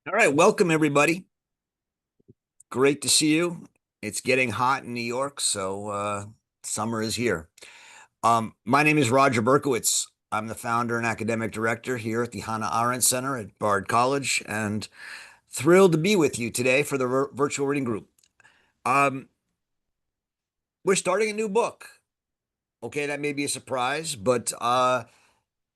All right, welcome everybody. Great to see you. It's getting hot in New York, so summer is here. My name is Roger Berkowitz. I'm the founder and academic director here at the Hannah Arendt Center at Bard College, and thrilled to be with you today for the virtual reading group. Um, we're starting a new book. Okay, that may be a surprise, but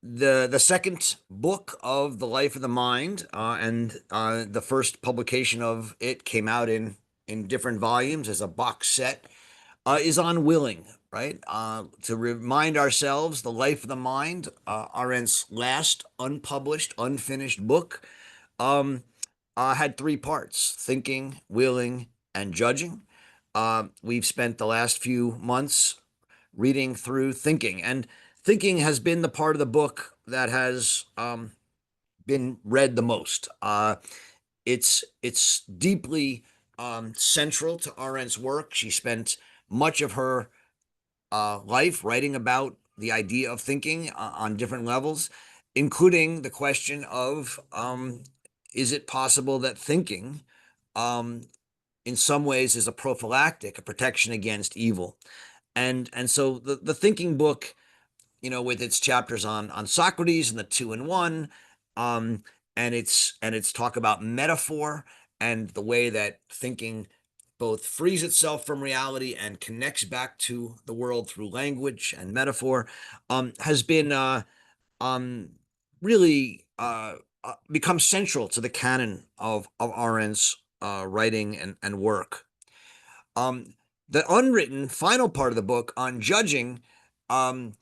the second book of the Life of the Mind, and the first publication of it came out in different volumes as a box set, is on willing, right? To remind ourselves, the Life of the Mind, Arendt's last unpublished, unfinished book, um, had three parts: thinking, willing, and judging. We've spent the last few months reading through thinking, and thinking has been the part of the book that has been read the most. It's deeply central to Arendt's work. She spent much of her life writing about the idea of thinking on different levels, including the question of is it possible that thinking, um, in some ways, is a prophylactic, a protection against evil? And so the thinking book, with its chapters on Socrates and the two in one, um, and its talk about metaphor and the way that thinking both frees itself from reality and connects back to the world through language and metaphor, has been um, really become central to the canon of Arendt's writing and work. Um, the unwritten final part of the book on judging um,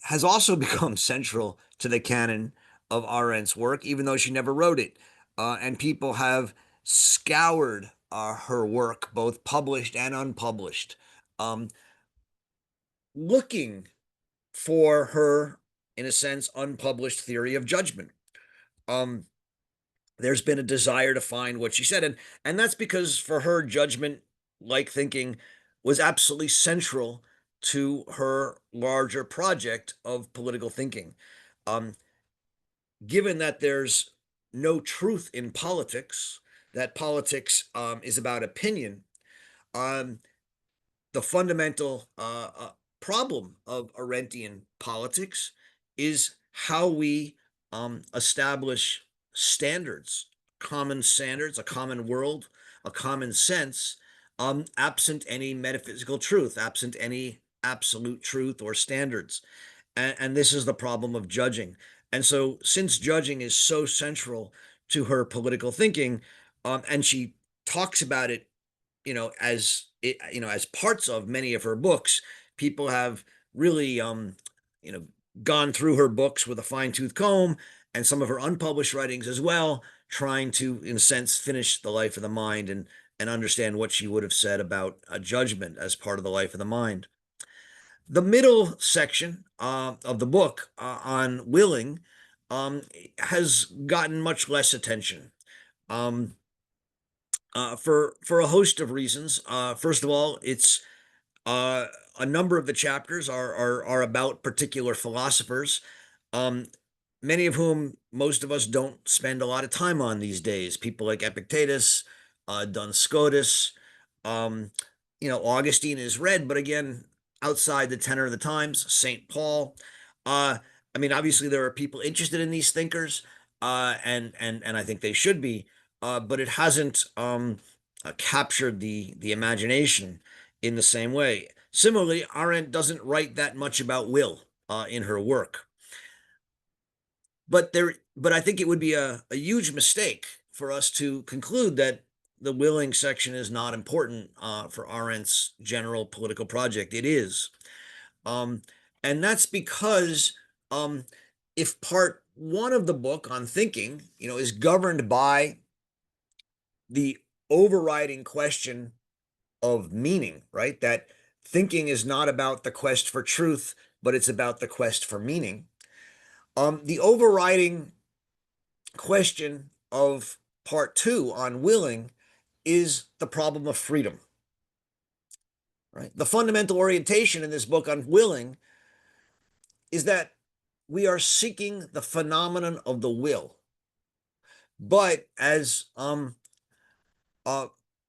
has also become central to the canon of Arendt's work, even though she never wrote it. And people have scoured her work, both published and unpublished, um, looking for her, in a sense, unpublished theory of judgment. Um, there's been a desire to find what she said, and that's because for her, judgment, like thinking, was absolutely central to her larger project of political thinking. um, Given that there's no truth in politics, that politics is about opinion, um, the fundamental problem of Arendtian politics is how we establish standards, common standards, a common world, a common sense, absent any metaphysical truth, absent any absolute truth or standards. And this is the problem of judging. And so, since judging is so central to her political thinking, and she talks about it, as parts of many of her books, people have really, you know, gone through her books with a fine-tooth comb, and some of her unpublished writings as well, trying to, in a sense, finish the Life of the Mind and understand what she would have said about a judgment as part of the Life of the Mind. The middle section of the book on willing has gotten much less attention. Um, for a host of reasons. First of all, it's uh, a number of the chapters are about particular philosophers, um, many of whom most of us don't spend a lot of time on these days. People like Epictetus, Duns Scotus, um, Augustine is read, but again, outside the tenor of the times. Saint Paul. Uh, I mean, obviously there are people interested in these thinkers, and I think they should be, but it hasn't captured the imagination in the same way. Similarly, Arendt doesn't write that much about will in her work, but I think it would be a huge mistake for us to conclude that the willing section is not important for Arendt's general political project. It is, um, and that's because um, if part one of the book on thinking, is governed by the overriding question of meaning, right? That thinking is not about the quest for truth, but it's about the quest for meaning. The overriding question of part two on willing is the problem of freedom, right? The fundamental orientation in this book on willing is that we are seeking the phenomenon of the will, But as Henry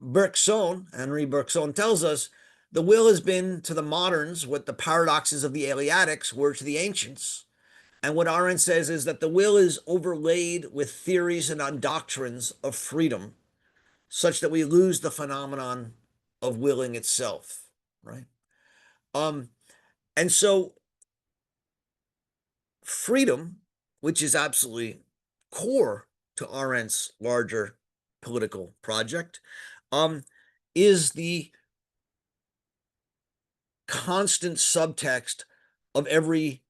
Bergson tells us, the will has been to the moderns what the paradoxes of the Eleatics were to the ancients. And what Arendt says is that the will is overlaid with theories and doctrines of freedom, such that we lose the phenomenon of willing itself, right? Um, and so freedom, which is absolutely core to Arendt's larger political project, is the constant subtext of every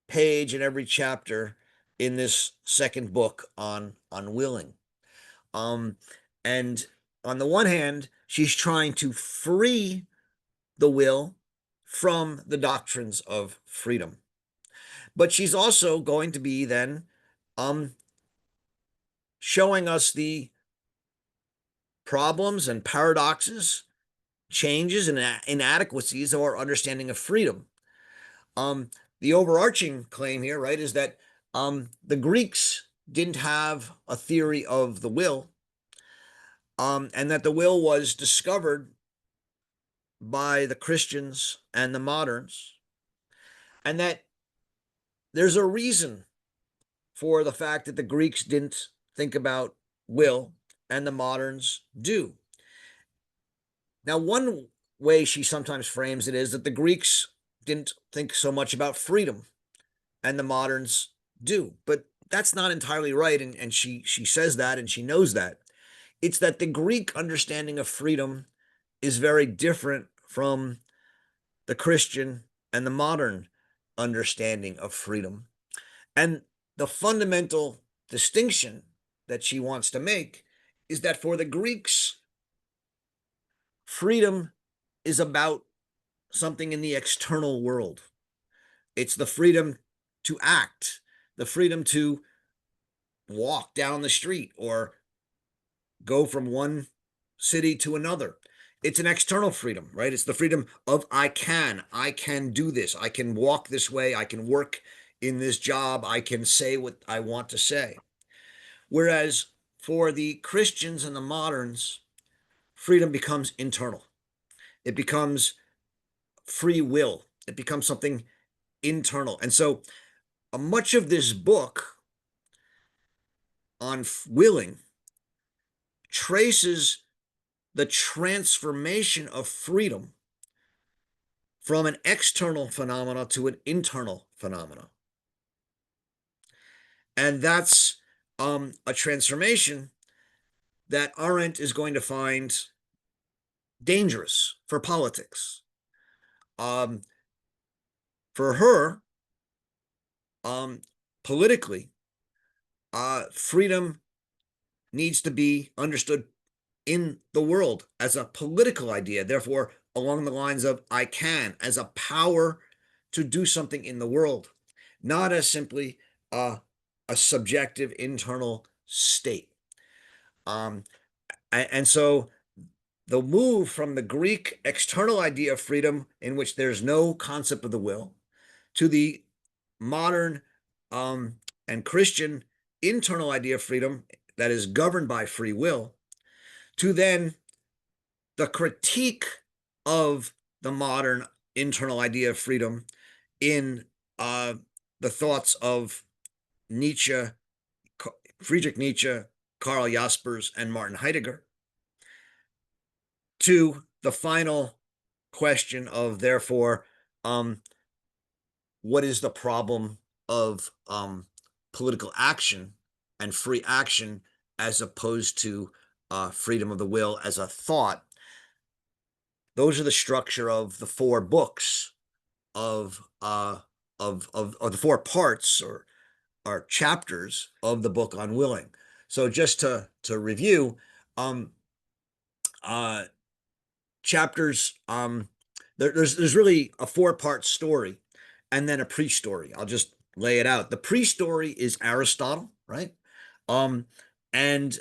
page and every chapter in this second book on willing. And on the one hand, she's trying to free the will from the doctrines of freedom. But she's also going to be then showing us the problems and paradoxes, changes and inadequacies of our understanding of freedom. The overarching claim here, right, is that the Greeks didn't have a theory of the will, and that the will was discovered by the Christians and the moderns, and that there's a reason for the fact that the Greeks didn't think about will and the moderns do. Now, one way she sometimes frames it is that the Greeks didn't think so much about freedom and the moderns do, but that's not entirely right. And she says that, and she knows that. It's that the Greek understanding of freedom is very different from the Christian and the modern understanding of freedom. And the fundamental distinction that she wants to make is that for the Greeks, freedom is about something in the external world. It's the freedom to act, the freedom to walk down the street or go from one city to another. It's an external freedom, right? It's the freedom of I can do this. I can walk this way. I can work in this job. I can say what I want to say. Whereas for the Christians and the moderns, freedom becomes internal. It becomes free will. It becomes something internal. And so much of this book on willing traces the transformation of freedom from an external phenomena to an internal phenomena. And that's a transformation that Arendt is going to find dangerous for politics. For her, politically, freedom needs to be understood in the world as a political idea, therefore, along the lines of I can, as a power to do something in the world, not as simply a subjective internal state. And so the move from the Greek external idea of freedom, in which there's no concept of the will, to the modern and Christian internal idea of freedom that is governed by free will, to then the critique of the modern internal idea of freedom in the thoughts of Nietzsche, Friedrich Nietzsche, Karl Jaspers, and Martin Heidegger, to the final question of, therefore, what is the problem of political action and free action as opposed to freedom of the will as a thought. Those are the structure of the four books of the four parts or chapters of the book on willing. So just to review, chapters, there's really a four-part story and then a pre-story. I'll just lay it out. The pre-story is Aristotle, right? And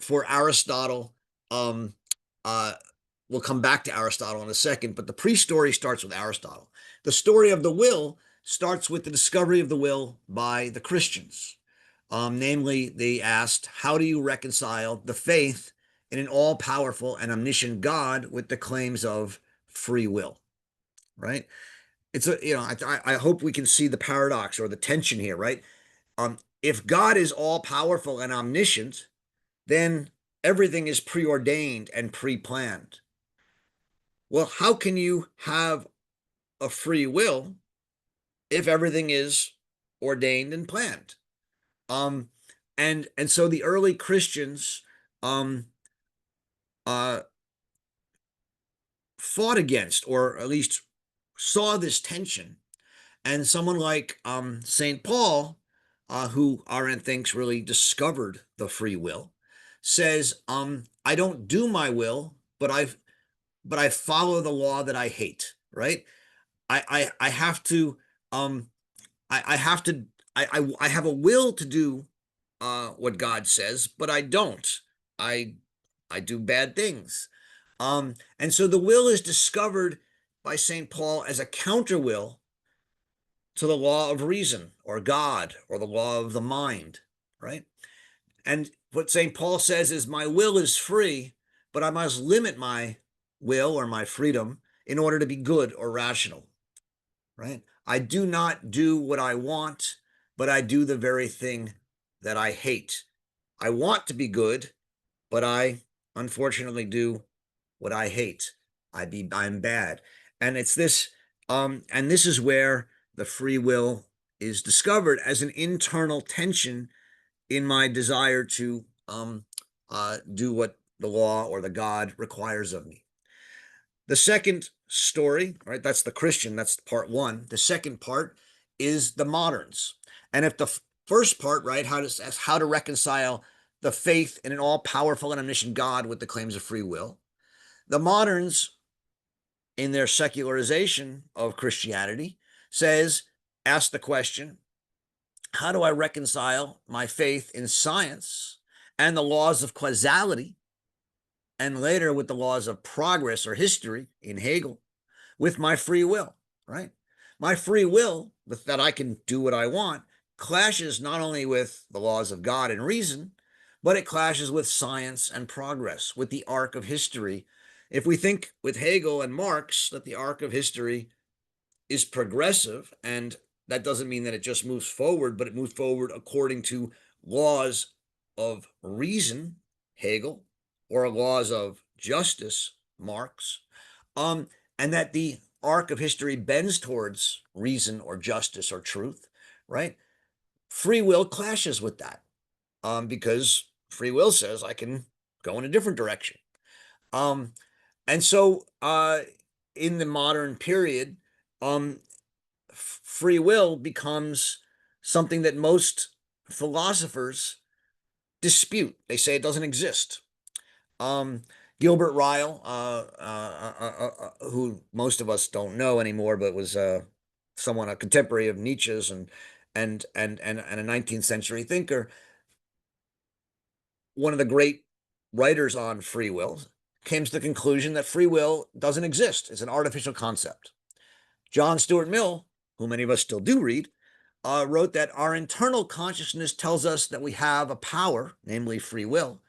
for Aristotle, we'll come back to Aristotle in a second, but the pre-story starts with Aristotle. The story of the will starts with the discovery of the will by the Christians. Namely, they asked, how do you reconcile the faith in an all-powerful and omniscient God with the claims of free will? Right? It's a, I hope we can see the paradox or the tension here, right? If God is all-powerful and omniscient, then everything is preordained and pre-planned. Well, how can you have a free will if everything is ordained and planned? Um, and so the early Christians um, uh, fought against, or at least saw this tension. And someone like St. Paul, who Arendt thinks really discovered the free will, says, "I don't do my will, but I follow the law that I hate." Right? I have to um, I have to I have a will to do what God says, but I don't. I I do bad things. And so the will is discovered by St. Paul as a counter will to the law of reason or God or the law of the mind, right? And what St. Paul says is my will is free, but I must limit my will or my freedom in order to be good or rational, right? I do not do what I want, but I do the very thing that I hate. I want to be good, but I unfortunately do what I hate. I'm bad. And it's this and this is where the free will is discovered as an internal tension in my desire to do what the law or the God requires of me. The second story, right? That's the Christian, that's part one. The second part is the moderns. And if the first part, right, how to reconcile the faith in an all-powerful and omniscient God with the claims of free will, the moderns, in their secularization of Christianity, ask the question, how do I reconcile my faith in science and the laws of causality, and later with the laws of progress or history in Hegel, with my free will, right? My free will, that I can do what I want, clashes not only with the laws of God and reason, but it clashes with science and progress, with the arc of history. If we think with Hegel and Marx that the arc of history is progressive, and that doesn't mean that it just moves forward, but it moves forward according to laws of reason, Hegel, or laws of justice, Marx, um, and that the arc of history bends towards reason or justice or truth, right? Free will clashes with that, because free will says I can go in a different direction. Um, and so in the modern period, um, free will becomes something that most philosophers dispute. They say it doesn't exist. Um, Gilbert Ryle, who most of us don't know anymore, but was someone a contemporary of Nietzsche's and a 19th century thinker, one of the great writers on free will, came to the conclusion that free will doesn't exist. It's an artificial concept. John Stuart Mill, who many of us still do read, wrote that our internal consciousness tells us that we have a power, namely free will,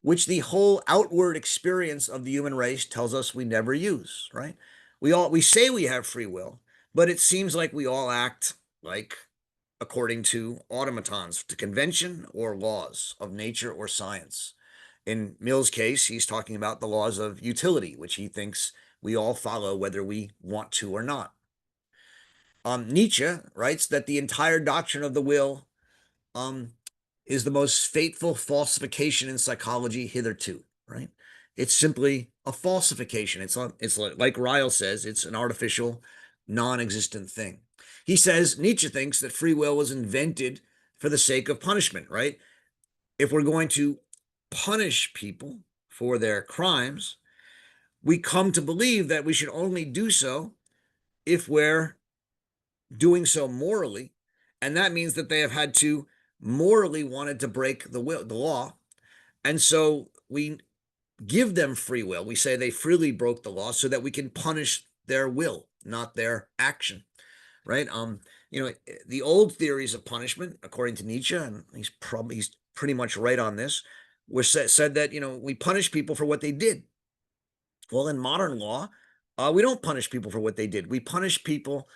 which the whole outward experience of the human race tells us we never use, right? We say we have free will, but it seems like we all act like according to automatons, to convention or laws of nature or science. In Mill's case, he's talking about the laws of utility, which he thinks we all follow whether we want to or not. Nietzsche writes that the entire doctrine of the will um, is the most fateful falsification in psychology hitherto, right? It's simply a falsification. It's like Ryle says, it's an artificial, non-existent thing. He says Nietzsche thinks that free will was invented for the sake of punishment, right? If we're going to punish people for their crimes, we come to believe that we should only do so if we're doing so morally, and that means that they have had to morally wanted to break the law, and so we give them free will. We say they freely broke the law so that we can punish their will, not their action, right? the old theories of punishment, according to Nietzsche, and he's pretty much right on this, said that we punish people for what they did. Well, in modern law, we don't punish people for what they did. We punish people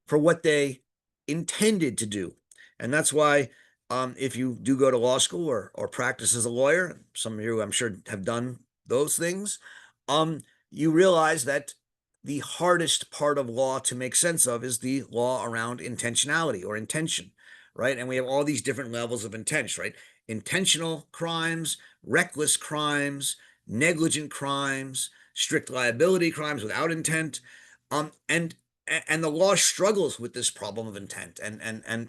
for what they intended to do. And that's why, if you do go to law school or practice as a lawyer, some of you I'm sure have done those things, you realize that the hardest part of law to make sense of is the law around intentionality or intention, right? And we have all these different levels of intent, right? Intentional crimes, reckless crimes, negligent crimes, strict liability crimes without intent. And the law struggles with this problem of intent, and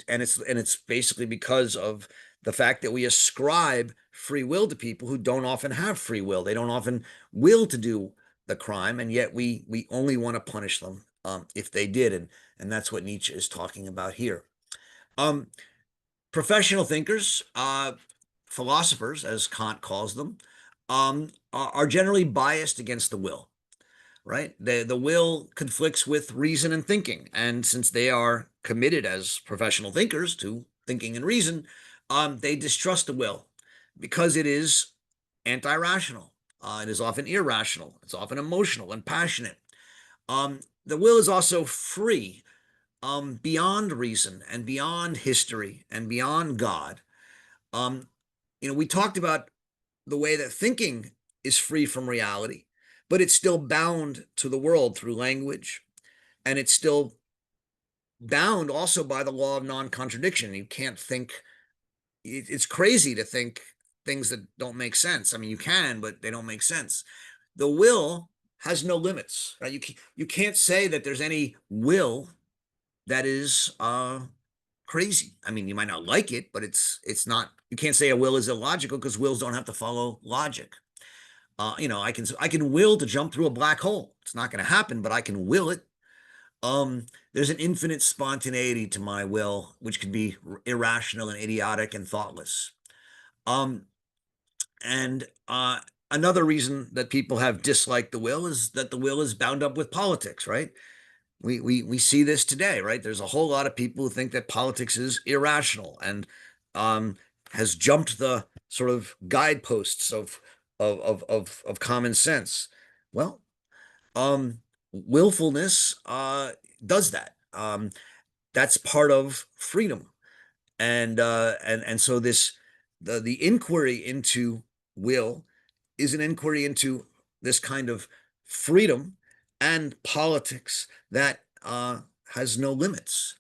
it's basically because of the fact that we ascribe free will to people who don't often have free will. They don't often will to do the crime, and yet we only want to punish them if they did, and that's what Nietzsche is talking about here. um, Professional thinkers, philosophers as Kant calls them, are generally biased against the will, right? The will conflicts with reason and thinking. And since they are committed as professional thinkers to thinking and reason, they distrust the will because it is anti-rational. It is often irrational. It's often emotional and passionate. The will is also free, beyond reason and beyond history and beyond God. Um, we talked about the way that thinking is free from reality, but it's still bound to the world through language, and it's still bound also by the law of non-contradiction. You can't think, it's crazy to think things that don't make sense. I mean, you can, but they don't make sense. The will has no limits, right? You can't say that there's any will that is crazy. I mean, you might not like it, but it's not. You can't say a will is illogical because wills don't have to follow logic. I can will to jump through a black hole. It's not going to happen, but I can will it. There's an infinite spontaneity to my will, which can be irrational and idiotic and thoughtless. Um, and Another reason that people have disliked the will is that the will is bound up with politics, right? We see this today, right? There's a whole lot of people who think that politics is irrational and um, has jumped the sort of guideposts of common sense. Well, willfulness does that. That's part of freedom, and so the inquiry into will is an inquiry into this kind of freedom and politics that has no limits,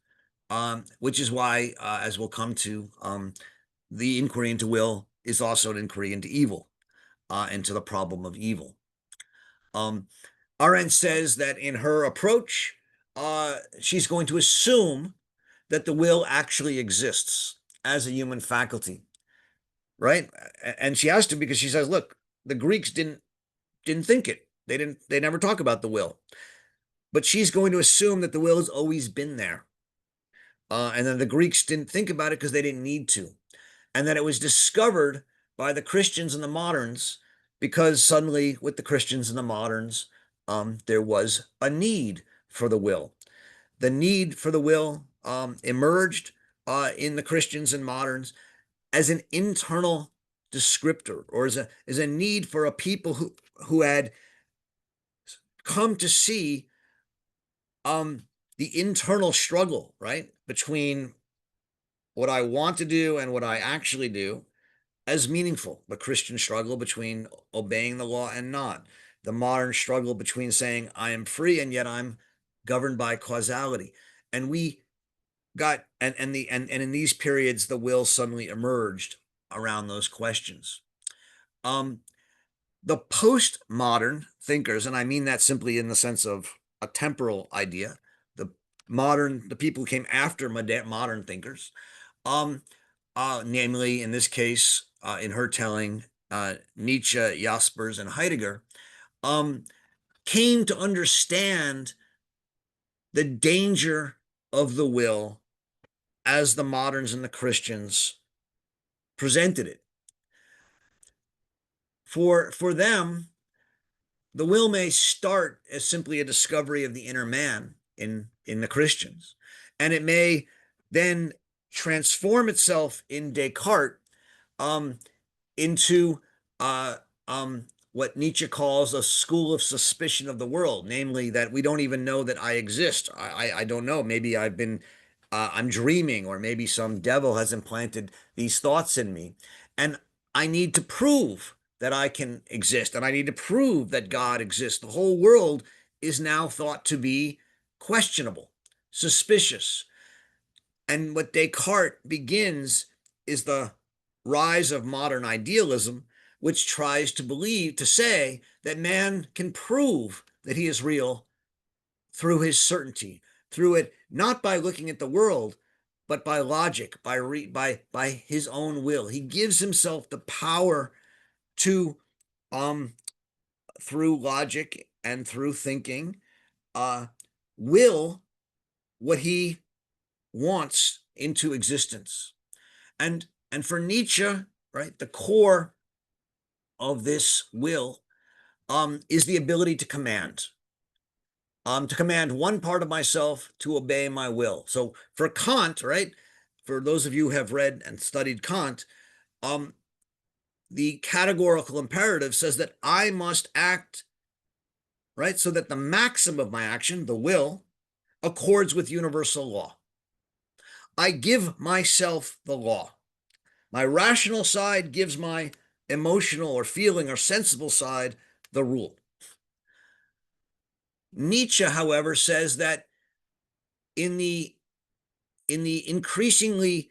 which is why, as we'll come to, the inquiry into will is also an inquiry into evil, into the problem of evil. Um, Arendt says that in her approach, she's going to assume that the will actually exists as a human faculty, right? And she has to, because she says, look, the Greeks didn't think it. They never talk about the will. But she's going to assume that the will has always been there. And then the Greeks didn't think about it because they didn't need to. And that it was discovered by the Christians and the moderns because suddenly, with the Christians and the moderns, there was a need for the will. The need for the will emerged in the Christians and moderns as an internal descriptor, or as a need for a people who had come to see the internal struggle, right, between what I want to do and what I actually do as meaningful. The Christian struggle between obeying the law and not. The modern struggle between saying I am free and yet I'm governed by causality. And we got and in these periods the will suddenly emerged around those questions. Um, the postmodern thinkers, and I mean that simply in the sense of a temporal idea, the people who came after modern thinkers, um, namely in this case, in her telling, Nietzsche, Jaspers, and Heidegger, um, came to understand the danger of the will as the moderns and the Christians presented it. For them, the will may start as simply a discovery of the inner man in the Christians, and it may then transform itself in Descartes um, into uh, what Nietzsche calls a school of suspicion of the world, namely that we don't even know that I exist. I don't know. Maybe I'm dreaming, or maybe some devil has implanted these thoughts in me. And I need to prove that I can exist, and I need to prove that God exists. The whole world is now thought to be questionable, suspicious. And what Descartes begins is the rise of modern idealism, which tries to say that man can prove that he is real through his certainty, through it, not by looking at the world, but by logic, by his own will. He gives himself the power to, um, through logic and through thinking, uh, will what he wants into existence. And for Nietzsche, right, the core of this will is the ability to command one part of myself to obey my will. So for Kant, right, for those of you who have read and studied Kant, um, the categorical imperative says that I must act, right, so that the maxim of my action, the will, accords with universal law. I give myself the law. My rational side gives my emotional or feeling or sensible side the rule. Nietzsche, however, says that in the increasingly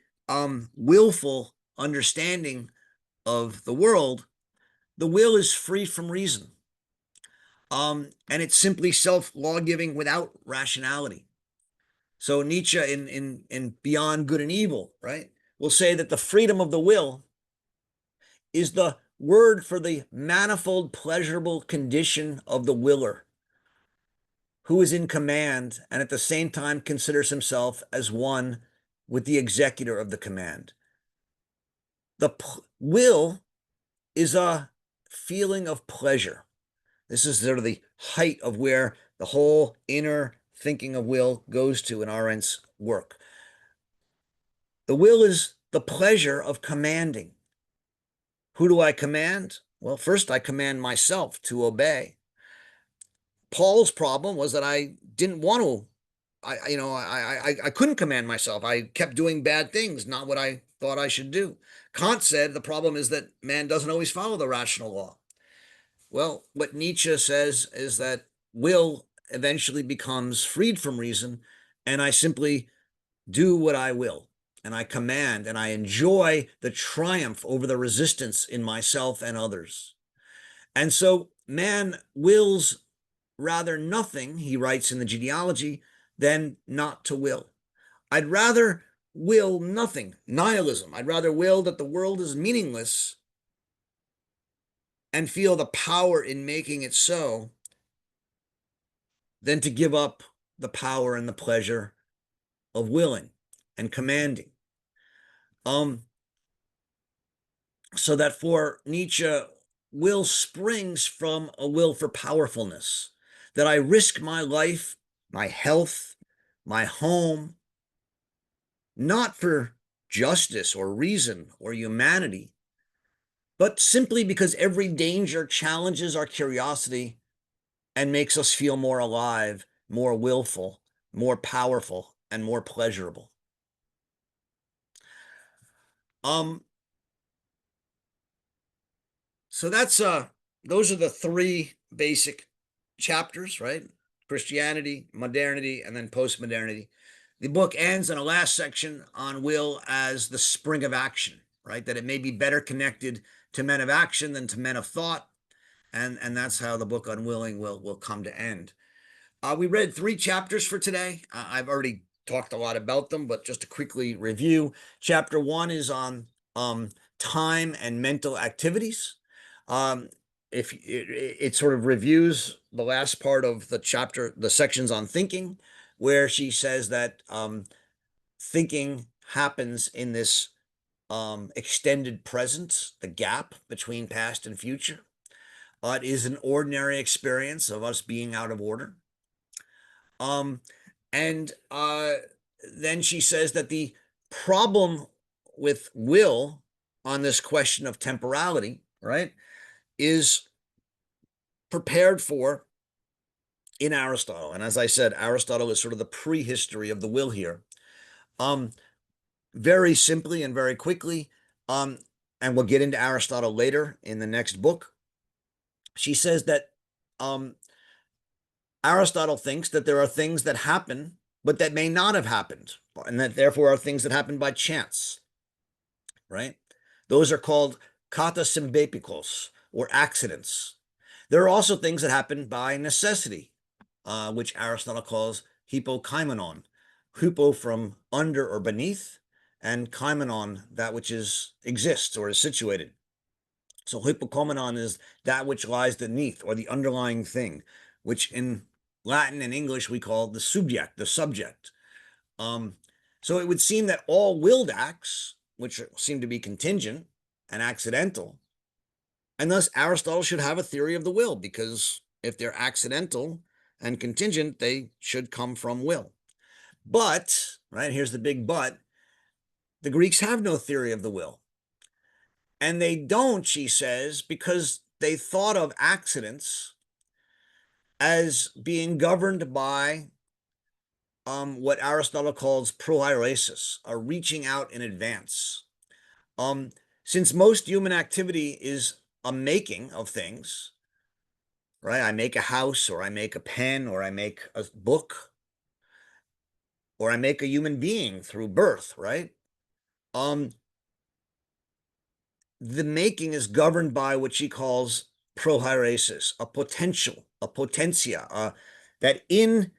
willful understanding of the world, the will is free from reason, and it's simply self law giving without rationality. So Nietzsche, in Beyond Good and Evil, right, will say that the freedom of the will is the word for the manifold pleasurable condition of the willer, who is in command and at the same time considers himself as one with the executor of the command. The will is a feeling of pleasure. This is sort of the height of where the whole inner thinking of will goes to in Arendt's work. The will is the pleasure of commanding. Who do I command? Well, first I command myself to obey. Paul's problem was that I didn't want to. I couldn't command myself. I kept doing bad things, not what I thought I should do. Kant said the problem is that man doesn't always follow the rational law. Well, what Nietzsche says is that will eventually becomes freed from reason, and I simply do what I will, and I command, and I enjoy the triumph over the resistance in myself and others. And so man wills rather nothing, he writes in the genealogy, than not to will. I'd rather will nothing, nihilism. I'd rather will that the world is meaningless and feel the power in making it so than to give up the power and the pleasure of willing and commanding. So that for Nietzsche, will springs from a will for powerfulness, that I risk my life, my health, my home, not for justice or reason or humanity, but simply because every danger challenges our curiosity and makes us feel more alive, more willful, more powerful, and more pleasurable. Um, so those are the three basic chapters, right? Christianity, modernity, and then postmodernity. The book ends in a last section on will as the spring of action, right? That it may be better connected to men of action than to men of thought. And that's how the book Unwilling will come to end. We read three chapters for today. I've already talked a lot about them, but just to quickly review, chapter 1 is on time and mental activities. Um, if it sort of reviews the last part of the chapter, the sections on thinking, where she says that thinking happens in this extended present, the gap between past and future. It is an ordinary experience of us being out of order. Um, and then she says that the problem with will on this question of temporality, right, is prepared for in Aristotle. And as I said, Aristotle is sort of the prehistory of the will here. Um, very simply and very quickly, and we'll get into Aristotle later in the next book. She says that Aristotle thinks that there are things that happen, but that may not have happened, and that therefore are things that happen by chance, right? Those are called kata symbepikos, or accidents. There are also things that happen by necessity, which Aristotle calls hypokaimenon. Hypo from under or beneath, and kaimenon, that which exists or is situated. So hypokaimenon is that which lies beneath or the underlying thing, which in Latin and English we call the subject, the subject. So it would seem that all willed acts, which seem to be contingent and accidental, and thus Aristotle should have a theory of the will, because if they're accidental and contingent, they should come from will. But, right, here's the big but, the Greeks have no theory of the will. And they don't, she says, because they thought of accidents as being governed by what Aristotle calls prohairesis, a reaching out in advance. Since most human activity is a making of things, right? I make a house, or I make a pen, or I make a book, or I make a human being through birth, right? The making is governed by what she calls prohairesis, a potential, a potentia, that in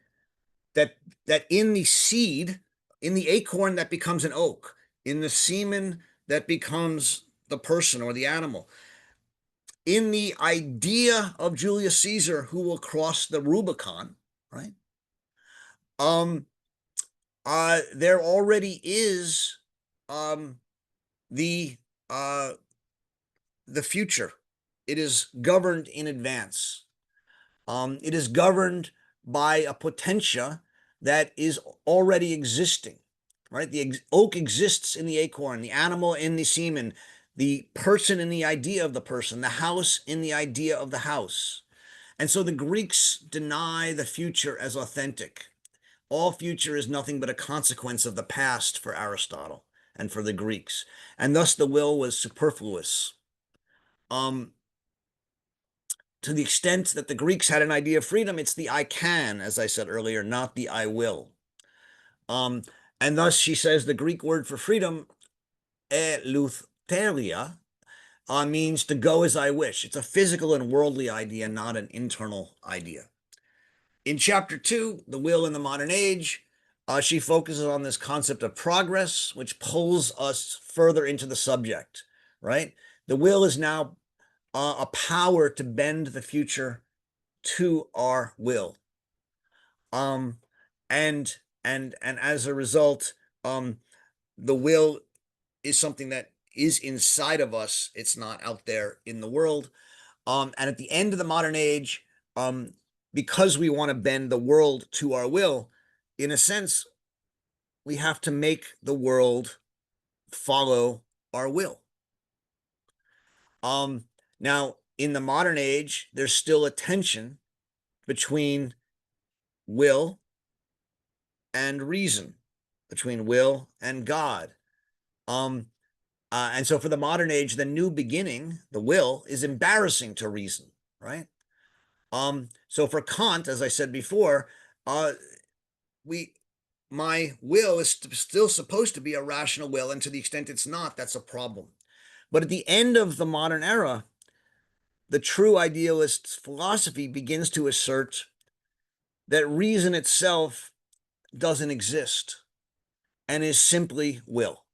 the seed, in the acorn that becomes an oak, in the semen that becomes the person or the animal, in the idea of Julius Caesar who will cross the Rubicon, right? There already is the uh, the future. It is governed in advance. It is governed by a potentia that is already existing, right? The oak exists in the acorn, the animal in the semen, the person in the idea of the person, the house in the idea of the house. And so the Greeks deny the future as authentic. All future is nothing but a consequence of the past for Aristotle and for the Greeks. And thus the will was superfluous. To the extent that the Greeks had an idea of freedom, it's the I can, as I said earlier, not the I will. And thus she says the Greek word for freedom, eleutheria, means to go as I wish. It's a physical and worldly idea, not an internal idea. In chapter 2, The Will in the Modern Age, she focuses on this concept of progress, which pulls us further into the subject, right? The will is now a power to bend the future to our will. And as a result, the will is something that is inside of us. It's not out there in the world. And at the end of the modern age, because we want to bend the world to our will, in a sense, we have to make the world follow our will. Now, in the modern age, there's still a tension between will and reason, between will and God. And so for the modern age, the new beginning, the will, is embarrassing to reason, right? So for Kant, as I said before, my will is still supposed to be a rational will, and to the extent it's not, that's a problem. But at the end of the modern era, the true idealist philosophy begins to assert that reason itself doesn't exist and is simply will.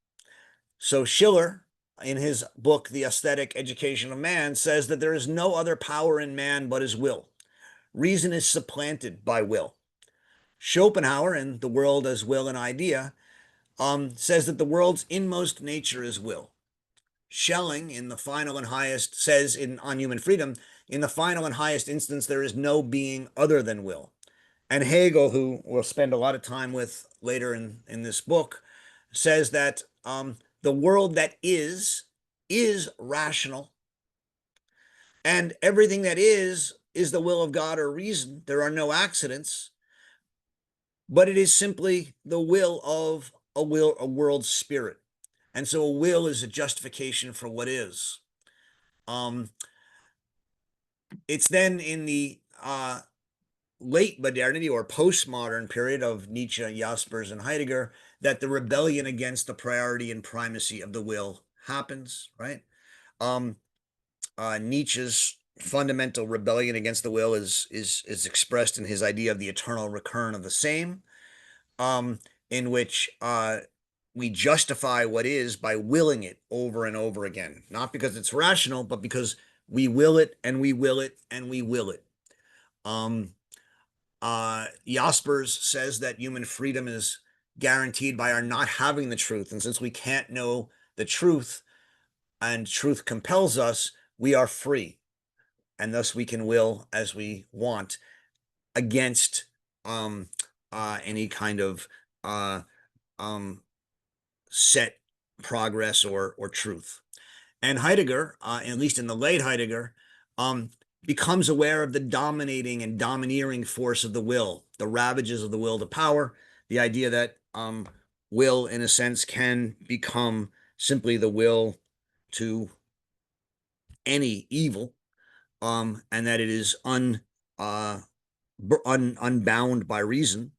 So Schiller, in his book, The Aesthetic Education of Man, says that there is no other power in man but his will. Reason is supplanted by will. Schopenhauer, in The World as Will and Idea, says that the world's inmost nature is will. Schelling, in the final and highest, says on Human Freedom, in the final and highest instance, there is no being other than will. And Hegel, who we'll spend a lot of time with later in this book, says that the world that is rational, and everything that is the will of God or reason. There are no accidents, but it is simply the will of a world spirit. And so a will is a justification for what is. Um, it's then in the late modernity or postmodern period of Nietzsche, Jaspers, and Heidegger that the rebellion against the priority and primacy of the will happens, right? Um, Nietzsche's fundamental rebellion against the will is expressed in his idea of the eternal recurrence of the same, in which we justify what is by willing it over and over again, not because it's rational, but because we will it and we will it and we will it. Jaspers says that human freedom is guaranteed by our not having the truth, and since we can't know the truth and truth compels us, we are free, and thus we can will as we want against any kind of set progress or truth. And Heidegger, at least in the late Heidegger, becomes aware of the dominating and domineering force of the will, the ravages of the will to power, the idea that will, in a sense, can become simply the will to any evil, and that it is unbound by reason.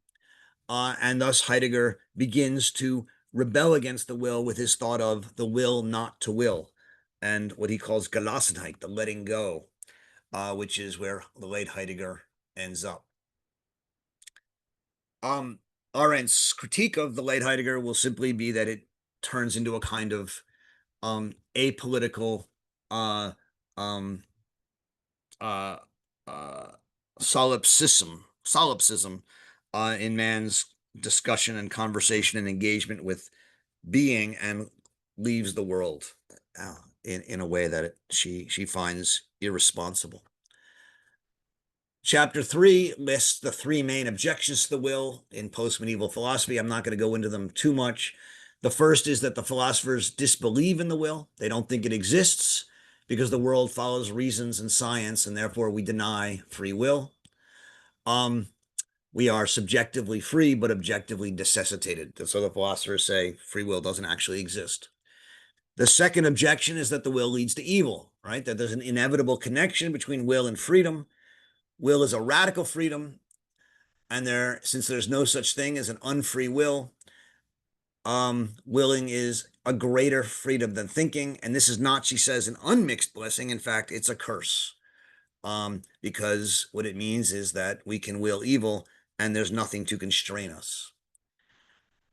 And thus Heidegger begins to rebel against the will with his thought of the will not to will, and what he calls Gelassenheit, the letting go, which is where the late Heidegger ends up. Arendt's critique of the late Heidegger will simply be that it turns into a kind of apolitical uh, uh, solipsism in man's discussion and conversation and engagement with being, and leaves the world in a way that she finds irresponsible. Chapter 3 lists the three main objections to the will in post-medieval philosophy. I'm not going to go into them too much. The first is that the philosophers disbelieve in the will. They don't think it exists because the world follows reasons and science, and therefore we deny free will. We are subjectively free, but objectively necessitated. So the philosophers say free will doesn't actually exist. The second objection is that the will leads to evil, right? That there's an inevitable connection between will and freedom. Will is a radical freedom, and since there's no such thing as an unfree will, willing is a greater freedom than thinking. And this is not, she says, an unmixed blessing. In fact, it's a curse, because what it means is that we can will evil and there's nothing to constrain us.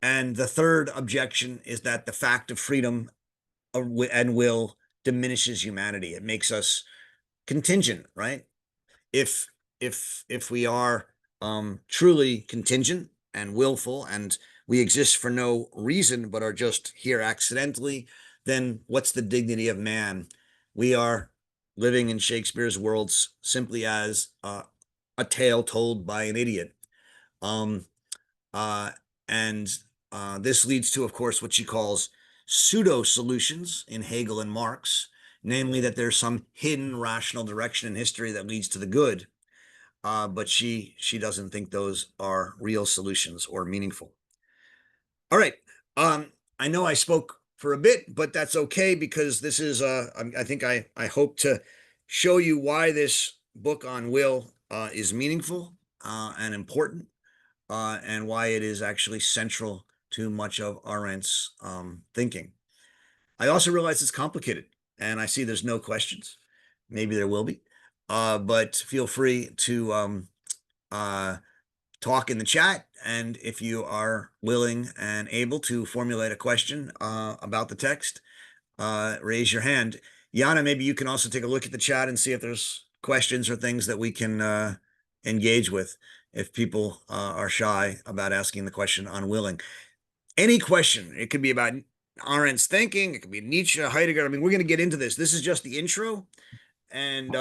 And the third objection is that the fact of freedom and will diminishes humanity. It makes us contingent, right? If we are truly contingent and willful, and we exist for no reason but are just here accidentally, then what's the dignity of man? We are living in Shakespeare's worlds simply as a tale told by an idiot. And this leads to, of course, what she calls pseudo solutions in Hegel and Marx, namely that there's some hidden rational direction in history that leads to the good. But she doesn't think those are real solutions or meaningful. All right. I know I spoke for a bit, but that's okay, because this is I think I hope to show you why this book on will is meaningful and important, and why it is actually central to much of Arendt's thinking. I also realize it's complicated, and I see there's no questions. Maybe there will be, but feel free to talk in the chat, and if you are willing and able to formulate a question about the text, raise your hand. Yana, maybe you can also take a look at the chat and see if there's questions or things that we can engage with if people are shy about asking the question on willing. Any question. It could be about Arendt's thinking. It could be Nietzsche, Heidegger. I mean, we're going to get into this. This is just the intro. And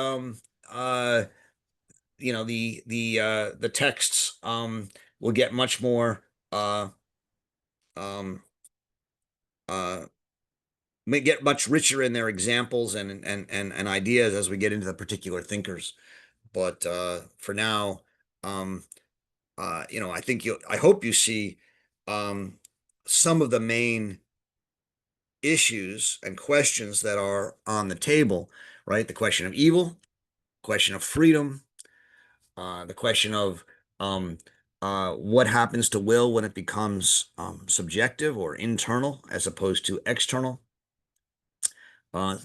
the texts will get much more um may get much richer in their examples and ideas as we get into the particular thinkers. But for now, I hope you see some of the main issues and questions that are on the table, right? The question of evil, question of freedom, the question of what happens to will when it becomes subjective or internal as opposed to external.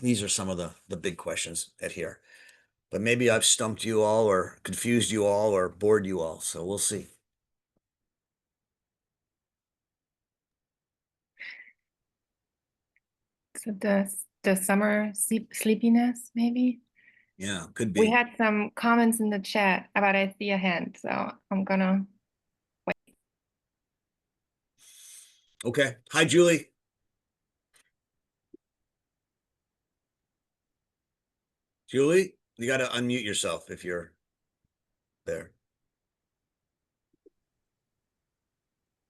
These are some of the big questions at here. But maybe I've stumped you all or confused you all or bored you all. So we'll see. So the summer sleepiness, maybe? Yeah, could We be. had some comments in the chat about I see a hand, so I'm gonna Okay. Hi, Julie. Julie, you got to unmute yourself if you're there.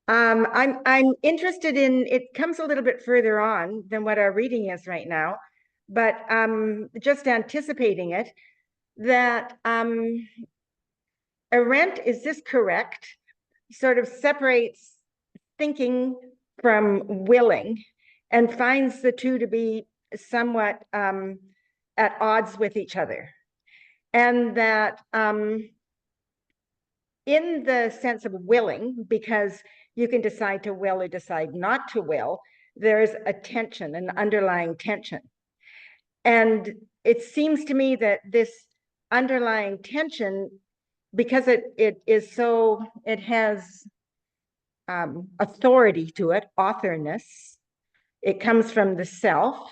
I'm interested in, it comes a little bit further on than what our reading is right now, but just anticipating it, that Arendt, is this correct, sort of separates thinking from willing and finds the two to be somewhat at odds with each other. And that in the sense of willing, because you can decide to will or decide not to will, there's a tension, an underlying tension. And it seems to me that this underlying tension, because it is so, it has authority to it, authorness, it comes from the self,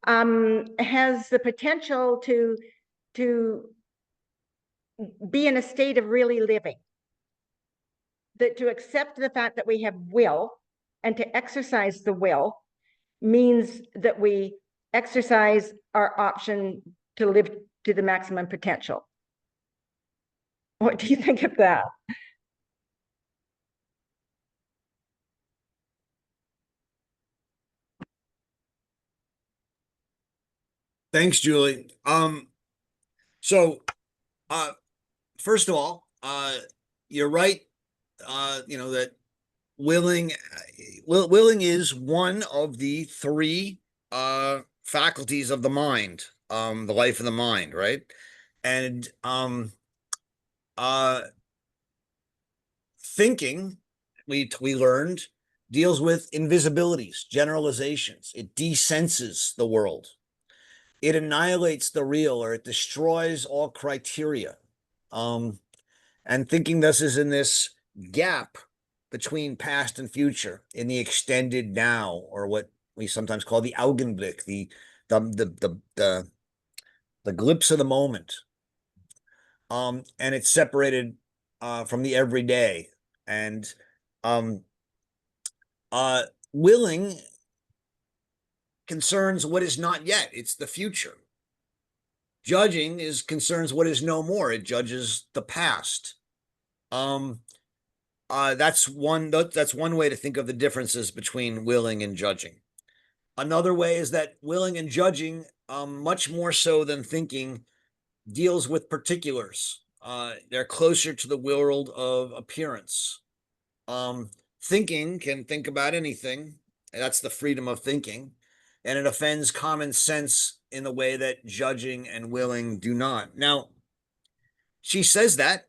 has the potential to be in a state of really living. That to accept the fact that we have will and to exercise the will means that we exercise our option to live to the maximum potential. What do you think of that? Thanks, Julie. So first of all, you're right. That willing is one of the three faculties of the mind, the life of the mind, right? And thinking, we learned, deals with invisibilities, generalizations. It desenses the world. It annihilates the real, or it destroys all criteria. And thinking thus is in this gap between past and future, in the extended now, or what we sometimes call the Augenblick, the glimpse of the moment. And it's separated from the everyday. And willing concerns what is not yet, it's the future. Judging concerns what is no more, it judges the past. That's one way to think of the differences between willing and judging. Another way is that willing and judging, much more so than thinking, deals with particulars. They're closer to the world of appearance. Thinking can think about anything. That's the freedom of thinking. And it offends common sense in the way that judging and willing do not. Now, she says that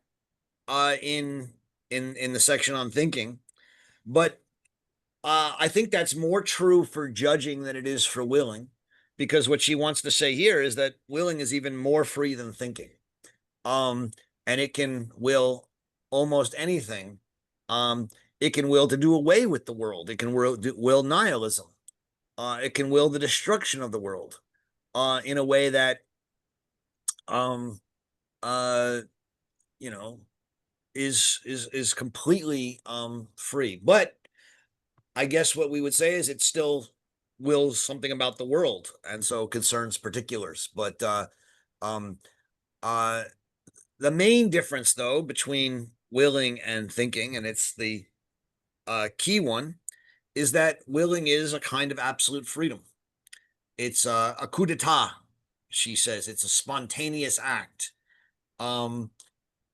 in the section on thinking, but I think that's more true for judging than it is for willing, because what she wants to say here is that willing is even more free than thinking. And it can will almost anything. It can will to do away with the world. It can will nihilism. It can will the destruction of the world in a way that uh, you know is completely free. But I guess what we would say is it still wills something about the world, and so concerns particulars. But um, uh, The main difference, though, between willing and thinking, and it's the key one, is that willing is a kind of absolute freedom. It's a coup d'etat, she says. It's a spontaneous act. Um,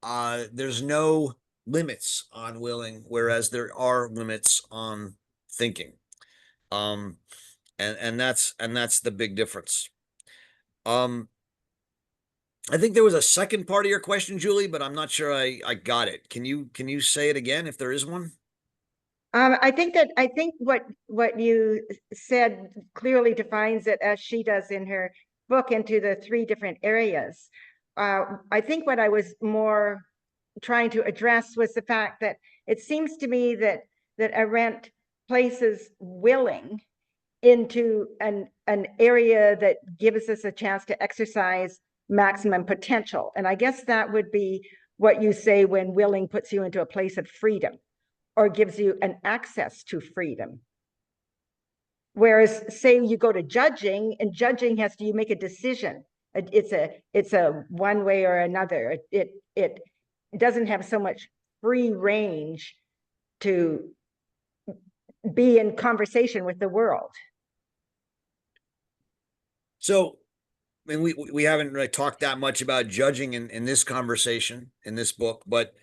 there's no limits on willing, whereas there are limits on thinking. Um, and that's the big difference. I think there was a second part of your question, Julie, but I'm not sure I got it. Can you say it again if there is one? I think what you said clearly defines it, as she does in her book, into the three different areas. I think what I was more trying to address was the fact that it seems to me that Arendt places willing into an area that gives us a chance to exercise maximum potential. And I guess that would be what you say when willing puts you into a place of freedom, or gives you an access to freedom. Whereas, say you go to judging, and judging has to, you make a decision. It's a one way or another. It doesn't have so much free range to be in conversation with the world. So, I mean, we haven't really talked that much about judging in this conversation in this book, but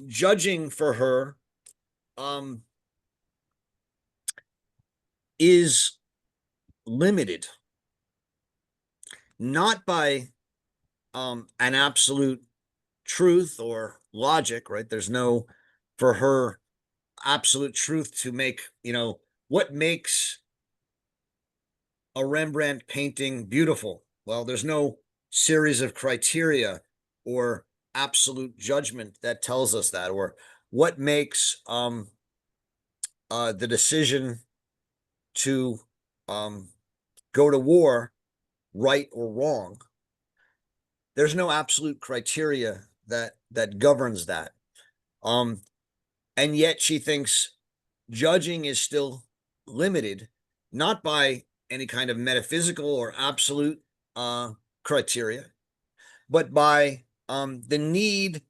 judging for her is limited not by an absolute truth or logic, right? There's no, for her, absolute truth to make, what makes a Rembrandt painting beautiful? Well, there's no series of criteria or absolute judgment that tells us that, or what makes the decision to go to war right or wrong. There's no absolute criteria that governs that. And yet she thinks judging is still limited, not by any kind of metaphysical or absolute criteria, but by the need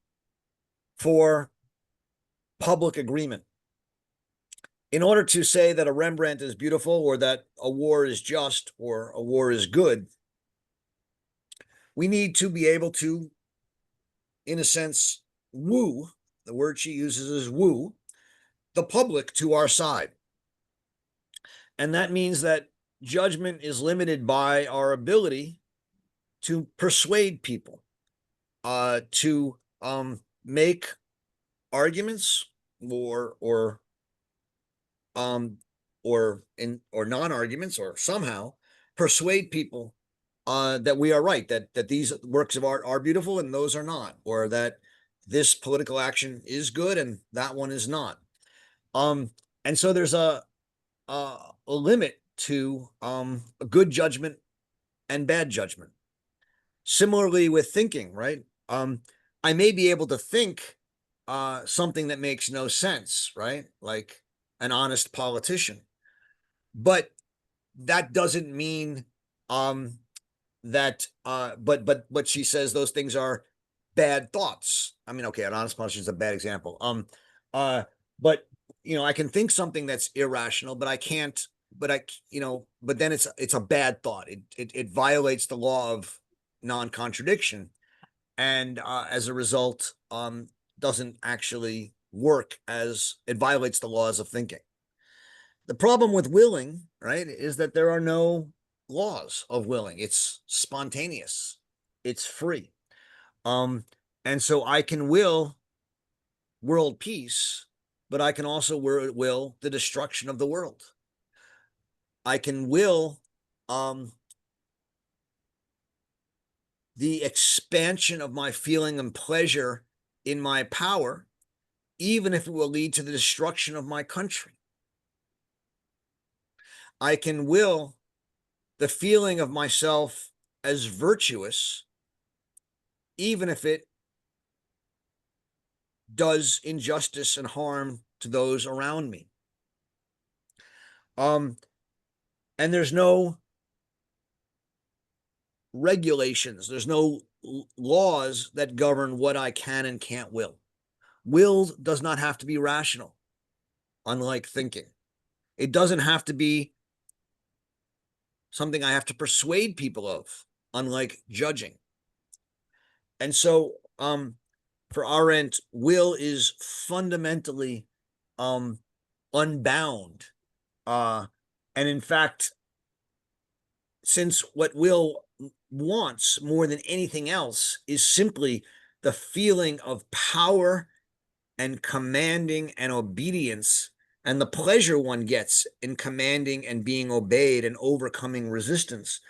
for public agreement. In order to say that a Rembrandt is beautiful, or that a war is just, or a war is good, we need to be able to, in a sense, woo, the word she uses is woo, the public to our side. And that means that judgment is limited by our ability to persuade people, to make arguments, or non-arguments, or somehow persuade people that we are right, that these works of art are beautiful and those are not, or that this political action is good and that one is not. And so there's a limit to a good judgment and bad judgment. Similarly with thinking, right? I may be able to think something that makes no sense, right? Like an honest politician, but that doesn't mean that but she says those things are bad thoughts. I mean, okay, an honest politician is a bad example. But I can think something that's irrational, but I can't. But then it's a bad thought. It violates the law of non-contradiction, and as a result, doesn't actually work, as it violates the laws of thinking. The problem with willing, right, is that there are no laws of willing. It's spontaneous. It's free. And so I can will world peace, but I can also will the destruction of the world. I can will the expansion of my feeling and pleasure in my power, even if it will lead to the destruction of my country. I can will the feeling of myself as virtuous, even if it does injustice and harm to those around me. And there's no regulations. There's no laws that govern what I can and can't will. Will does not have to be rational, unlike thinking. It doesn't have to be something I have to persuade people of, unlike judging. And so, for Arendt, will is fundamentally unbound. And in fact, since what will wants more than anything else is simply the feeling of power and commanding and obedience, and the pleasure one gets in commanding and being obeyed and overcoming resistance,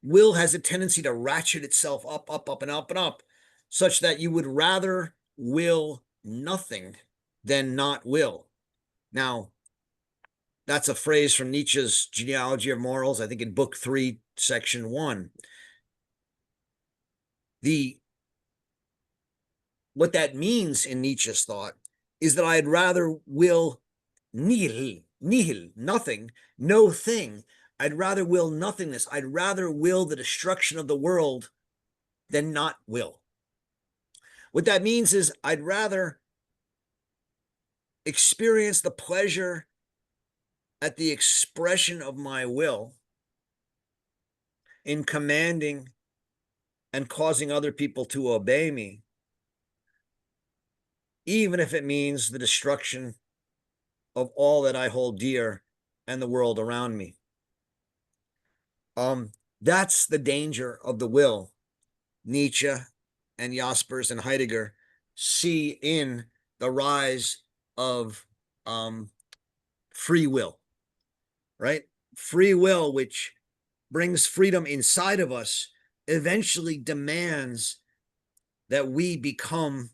will has a tendency to ratchet itself up, up, and up and up, such that you would rather will nothing than not will. Now, that's a phrase from Nietzsche's Genealogy of Morals, I think in book 3, section 1. What that means in Nietzsche's thought is that I'd rather will nihil, nothing, no thing. I'd rather will nothingness. I'd rather will the destruction of the world than not will. What that means is I'd rather experience the pleasure at the expression of my will in commanding and causing other people to obey me, even if it means the destruction of all that I hold dear and the world around me. That's the danger of the will Nietzsche and Jaspers and Heidegger see in the rise of free will, right? Free will, which brings freedom inside of us, eventually demands that we become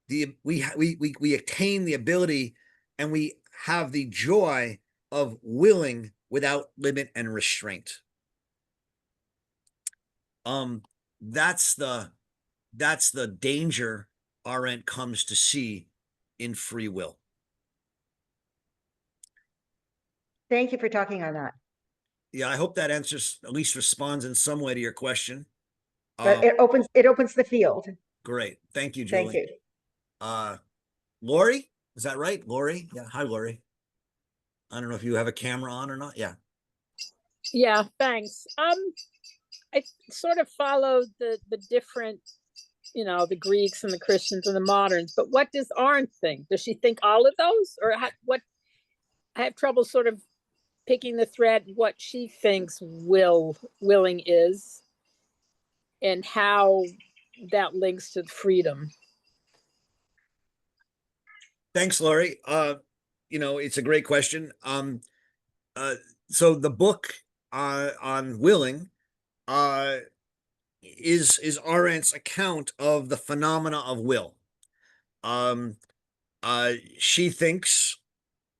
we attain the ability and we have the joy of willing without limit and restraint. That's the danger Arendt comes to see in free will. Thank you for talking on that. Yeah, I hope that answers, at least responds in some way to your question. But it opens the field. Great. Thank you, Thank Julie. you. Lori, is that right? Lori? Yeah. Hi, Lori. I don't know if you have a camera on or not. Yeah. Yeah, thanks. I sort of followed the different, the Greeks and the Christians and the moderns, but what does Arendt think? Does she think all of those, or what? I have trouble sort of picking the thread what she thinks willing is, and how that links to freedom. Thanks, Lori. It's a great question. So the book on willing is Arendt's account of the phenomena of will. She thinks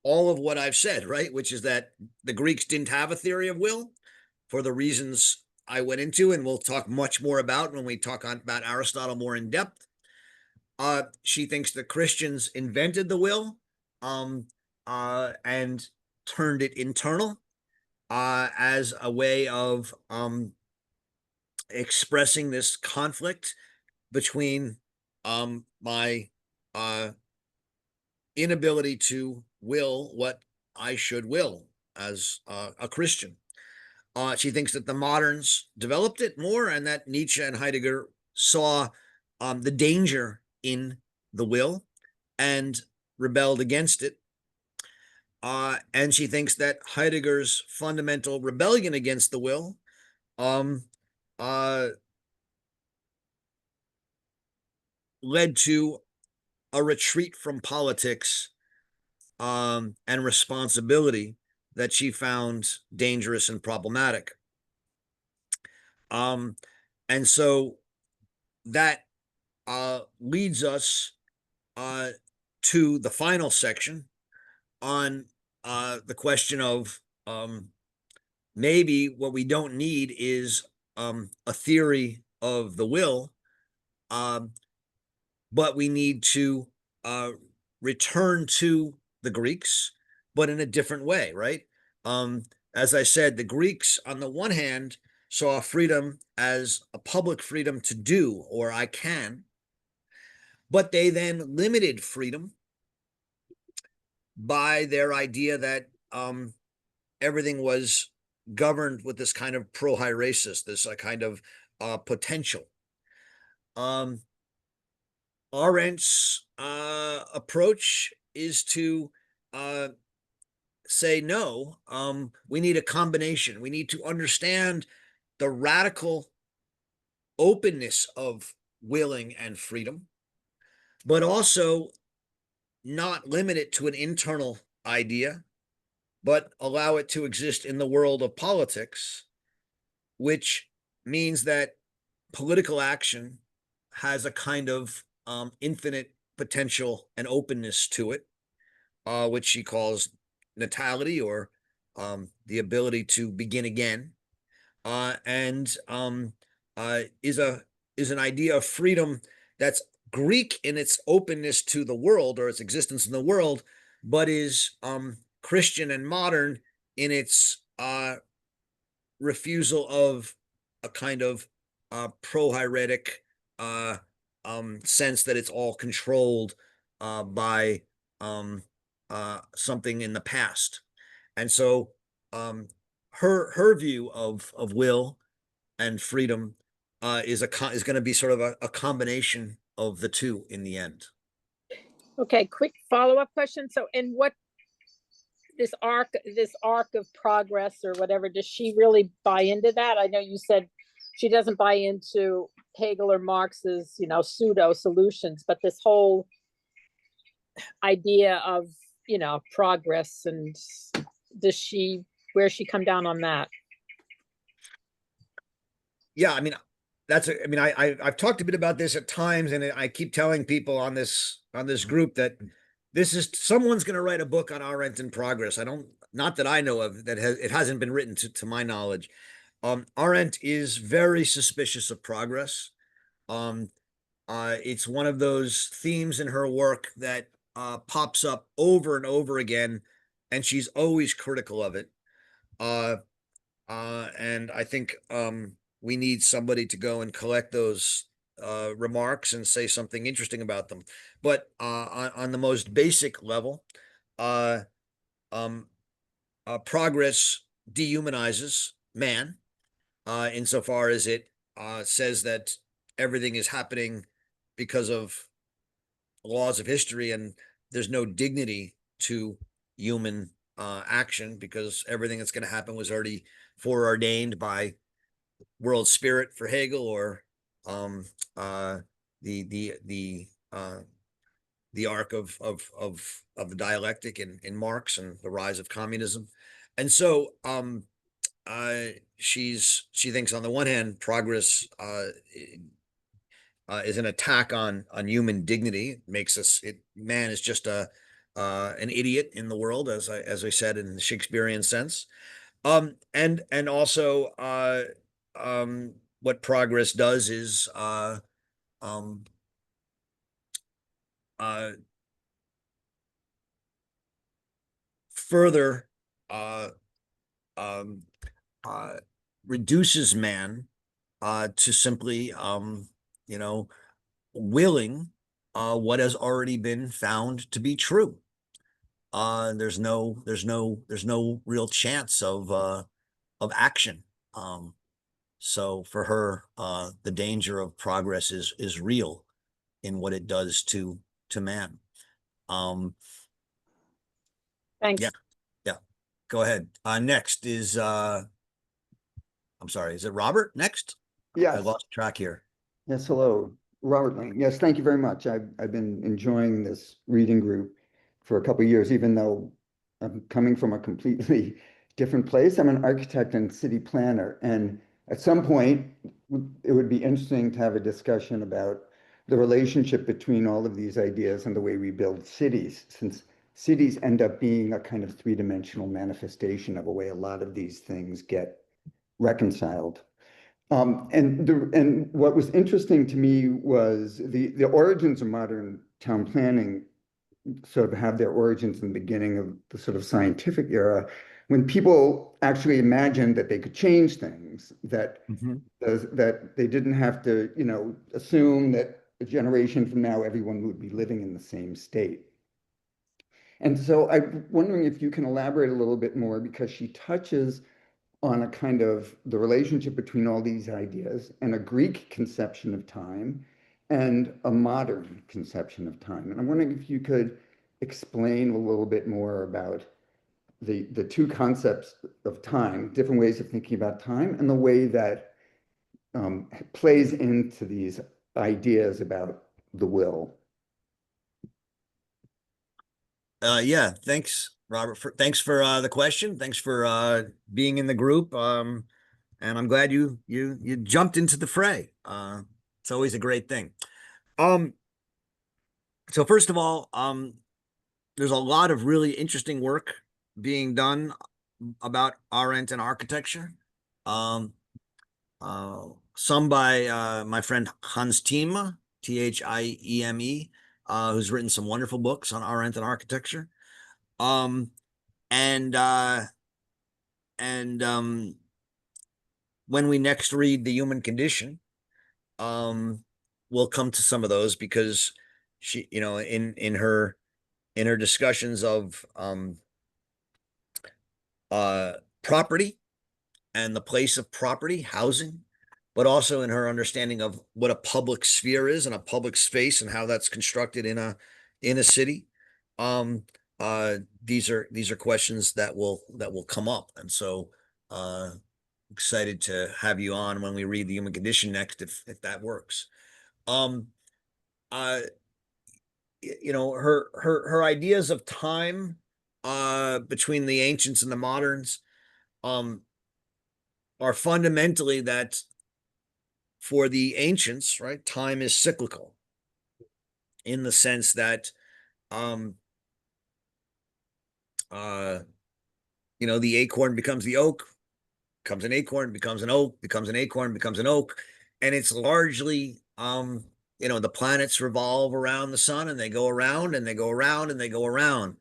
all of what I've said, right? Which is that the Greeks didn't have a theory of will for the reasons I went into, and we'll talk much more about when we talk about Aristotle more in depth. She thinks the Christians invented the will and turned it internal as a way of expressing this conflict between my inability to will what I should will as a Christian. She thinks that the moderns developed it more, and that Nietzsche and Heidegger saw the danger in the will and rebelled against it. And she thinks that Heidegger's fundamental rebellion against the will led to a retreat from politics and responsibility that she found dangerous and problematic. And so that leads us to the final section on the question of maybe what we don't need is a theory of the will, but we need to return to the Greeks, but in a different way, right? As I said, the Greeks, on the one hand, saw freedom as a public freedom to do, or I can, but they then limited freedom by their idea that everything was governed with this kind of pro-hierasis, this kind of potential. Arendt's approach is to say, no, we need a combination. We need to understand the radical openness of willing and freedom, but also not limit it to an internal idea, but allow it to exist in the world of politics, which means that political action has a kind of infinite potential and openness to it, which she calls natality, or the ability to begin again, and is an idea of freedom that's Greek in its openness to the world or its existence in the world, but is Christian and modern in its refusal of a kind of pro-hieratic sense that it's all controlled by something in the past. And so her view of will and freedom is going to be sort of a combination of the two in the end. Okay, quick follow-up question. So, and what this arc of progress or whatever, does she really buy into that? I know you said she doesn't buy into Hegel or Marx's, pseudo solutions, but this whole idea of, progress, and where's she come down on that? Yeah, I mean, I've talked a bit about this at times, and I keep telling people on this group that someone's going to write a book on Arendt and progress. Not that I know of, it hasn't been written to my knowledge. Arendt is very suspicious of progress. It's one of those themes in her work that pops up over and over again, and she's always critical of it. And I think we need somebody to go and collect those remarks and say something interesting about them. But on the most basic level, progress dehumanizes man, insofar as it says that everything is happening because of laws of history, and there's no dignity to human action, because everything that's going to happen was already foreordained by world spirit for Hegel, or the arc of the dialectic in Marx and the rise of communism. And so she thinks, on the one hand, progress is an attack on human dignity. Man is just an idiot in the world, as I said, in the Shakespearean sense. And also what progress does is further reduces man to simply willing what has already been found to be true. There's no real chance of action. So for her, the danger of progress is real in what it does to man. Thanks. Yeah. Go ahead. Next is I'm sorry, is it Robert next? I Yes. lost track here. Yes, hello, Robert Lane. Yes, thank you very much. I've been enjoying this reading group for a couple of years, even though I'm coming from a completely different place. I'm an architect and city planner, and at some point, it would be interesting to have a discussion about the relationship between all of these ideas and the way we build cities, since cities end up being a kind of three-dimensional manifestation of a way a lot of these things get reconciled. And what was interesting to me was the origins of modern town planning sort of have their origins in the beginning of the sort of scientific era, when people actually imagined that they could change things, that Mhm. that they didn't have to, assume that a generation from now everyone would be living in the same state. And so I'm wondering if you can elaborate a little bit more, because she touches on a kind of the relationship between all these ideas and a Greek conception of time and a modern conception of time. And I'm wondering if you could explain a little bit more about the two concepts of time, different ways of thinking about time, and the way that plays into these ideas about the will. Yeah, thanks, Robert. Thanks for the question. Thanks for being in the group. And I'm glad you jumped into the fray. It's always a great thing. Um, so first of all, there's a lot of really interesting work being done about Arendt and architecture. Um, some by my friend Hans Thieme, Thieme, who's written some wonderful books on Arendt and architecture. Um, and uh, and when we next read The Human Condition, we'll come to some of those, because she, in her discussions of property and the place of property, housing, but also in her understanding of what a public sphere is and a public space and how that's constructed in a city. These are questions that will come up, and so excited to have you on when we read The Human Condition next, if that works. Um, uh, her ideas of time between the ancients and the moderns are fundamentally that for the ancients, right, time is cyclical, in the sense that um uh the acorn becomes the oak, becomes an acorn, becomes an oak, becomes an acorn, becomes an oak, and it's largely the planets revolve around the sun, and they go around and they go around and they go around.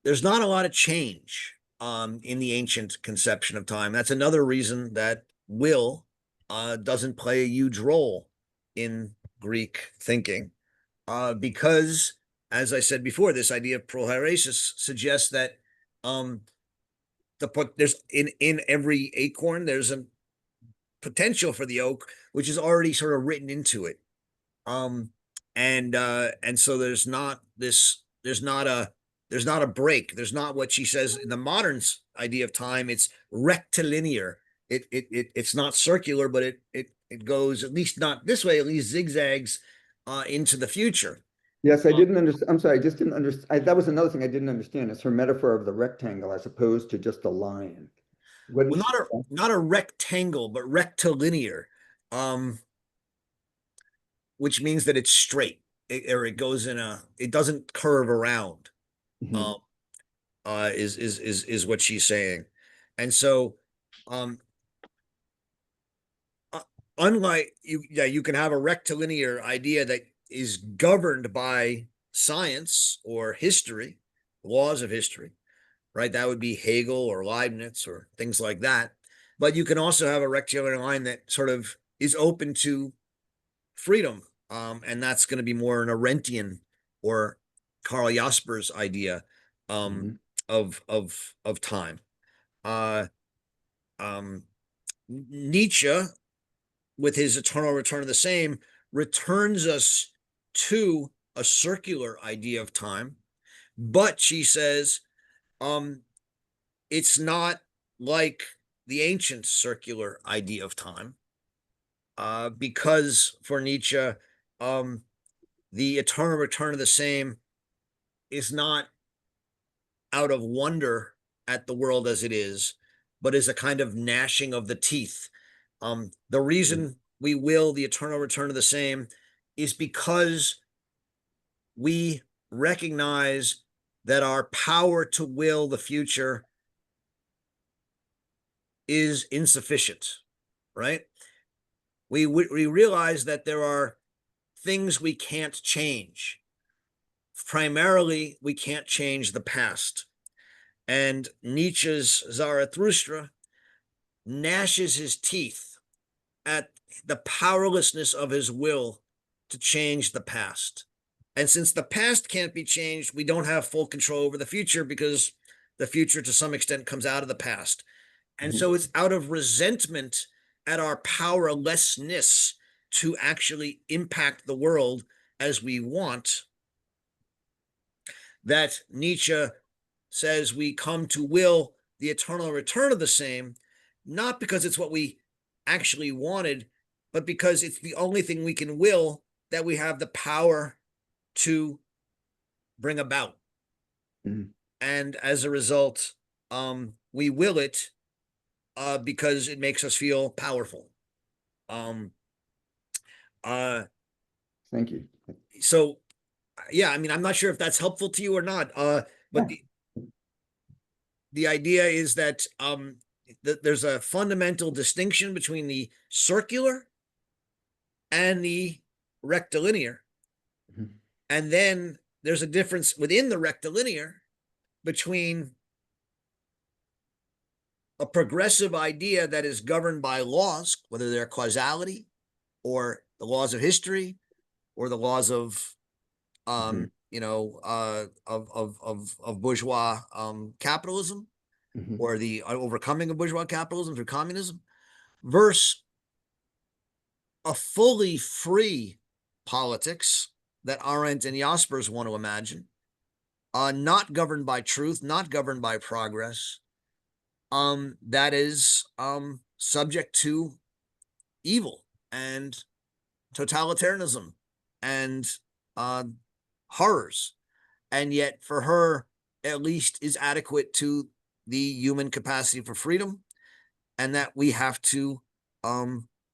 There's not a lot of change in the ancient conception of time. That's another reason that will doesn't play a huge role in Greek thinking, because, as I said before, this idea of prohairesis suggests that there's in every acorn there's a potential for the oak, which is already sort of written into it. And so there's not a break. There's not what she says in the modern idea of time. It's rectilinear. It's not circular, but it goes, at least not this way, at least zigzags into the future. Yes, I didn't understand. I'm sorry, I just didn't understand. That was another thing I didn't understand. It's her metaphor of the rectangle as opposed to just a line. What Well, is she? not a rectangle, but rectilinear, um, which means that it's straight, or it goes it doesn't curve around. Mhm. Um, is what she's saying, and so, um, unlike you can have a rectilinear idea that is governed by science or history, laws of history, right? That would be Hegel or Leibniz or things like that. But you can also have a rectangular line that sort of is open to freedom, and that's going to be more an Arendtian or Karl Jasper's idea um, Mhm. of time. Uh, um, Nietzsche, with his eternal return of the same, returns us to a circular idea of time, but she says it's not like the ancient circular idea of time, because for Nietzsche, um, the eternal return of the same is not out of wonder at the world as it is, but is a kind of gnashing of the teeth. The reason we will the eternal return of the same is because we recognize that our power to will the future is insufficient, right? We realize that there are things we can't change. Primarily, we can't change the past. And Nietzsche's Zarathustra gnashes his teeth at the powerlessness of his will to change the past. And since the past can't be changed, we don't have full control over the future because the future to some extent comes out of the past. And so it's out of resentment at our powerlessness to actually impact the world as we want that Nietzsche says we come to will the eternal return of the same, not because it's what we actually wanted, but because it's the only thing we can will that we have the power to bring about. Mhm. And as a result, we will it because it makes us feel powerful. Um, Thank you. so yeah, I mean, I'm not sure if that's helpful to you or not. But Yeah. the idea is that there's a fundamental distinction between the circular and the rectilinear. Mhm. And then there's a difference within the rectilinear between a progressive idea that is governed by laws, whether they're causality or the laws of history or the laws of Mhm. of bourgeois capitalism Mhm. or the overcoming of bourgeois capitalism through communism, versus a fully free politics that Arendt and Jaspers want to imagine, not governed by truth, not governed by progress, that is subject to evil and totalitarianism and uh, horrors. And yet, for her, at least is adequate to the human capacity for freedom, and that we have to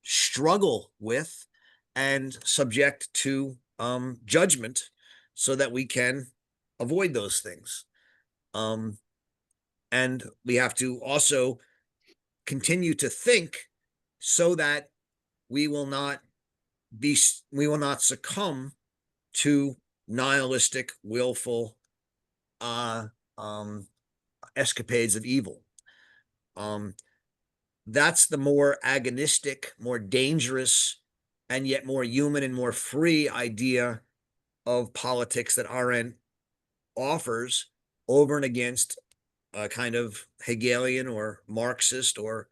struggle with and subject to judgment so that we can avoid those things. And we have to also continue to think so that we will not succumb to nihilistic, willful um, escapades of evil. That's the more agonistic, more dangerous, and yet more human and more free idea of politics that Arendt offers over and against a kind of Hegelian or Marxist or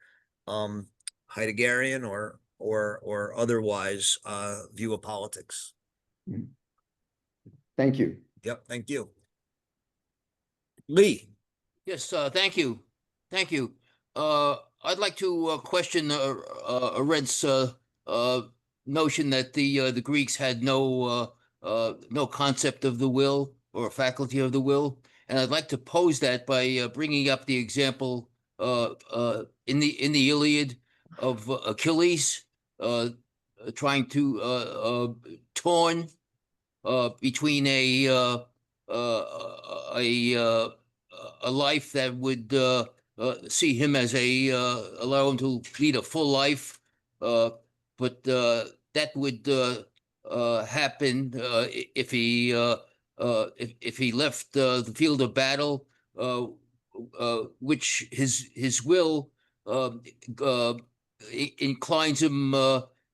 Heideggerian or otherwise view of politics. Mhm. Thank you. Yep, thank you. Lee. Yes, thank you. Thank you. I'd like to question Arendt's notion that the Greeks had no concept of the will or faculty of the will, and I'd like to pose that by bringing up the example in the Iliad of Achilles trying to torn between a uh, a life that would see him as allow him to lead a full life, but that would happen if he left the field of battle, which his will uh, inclines him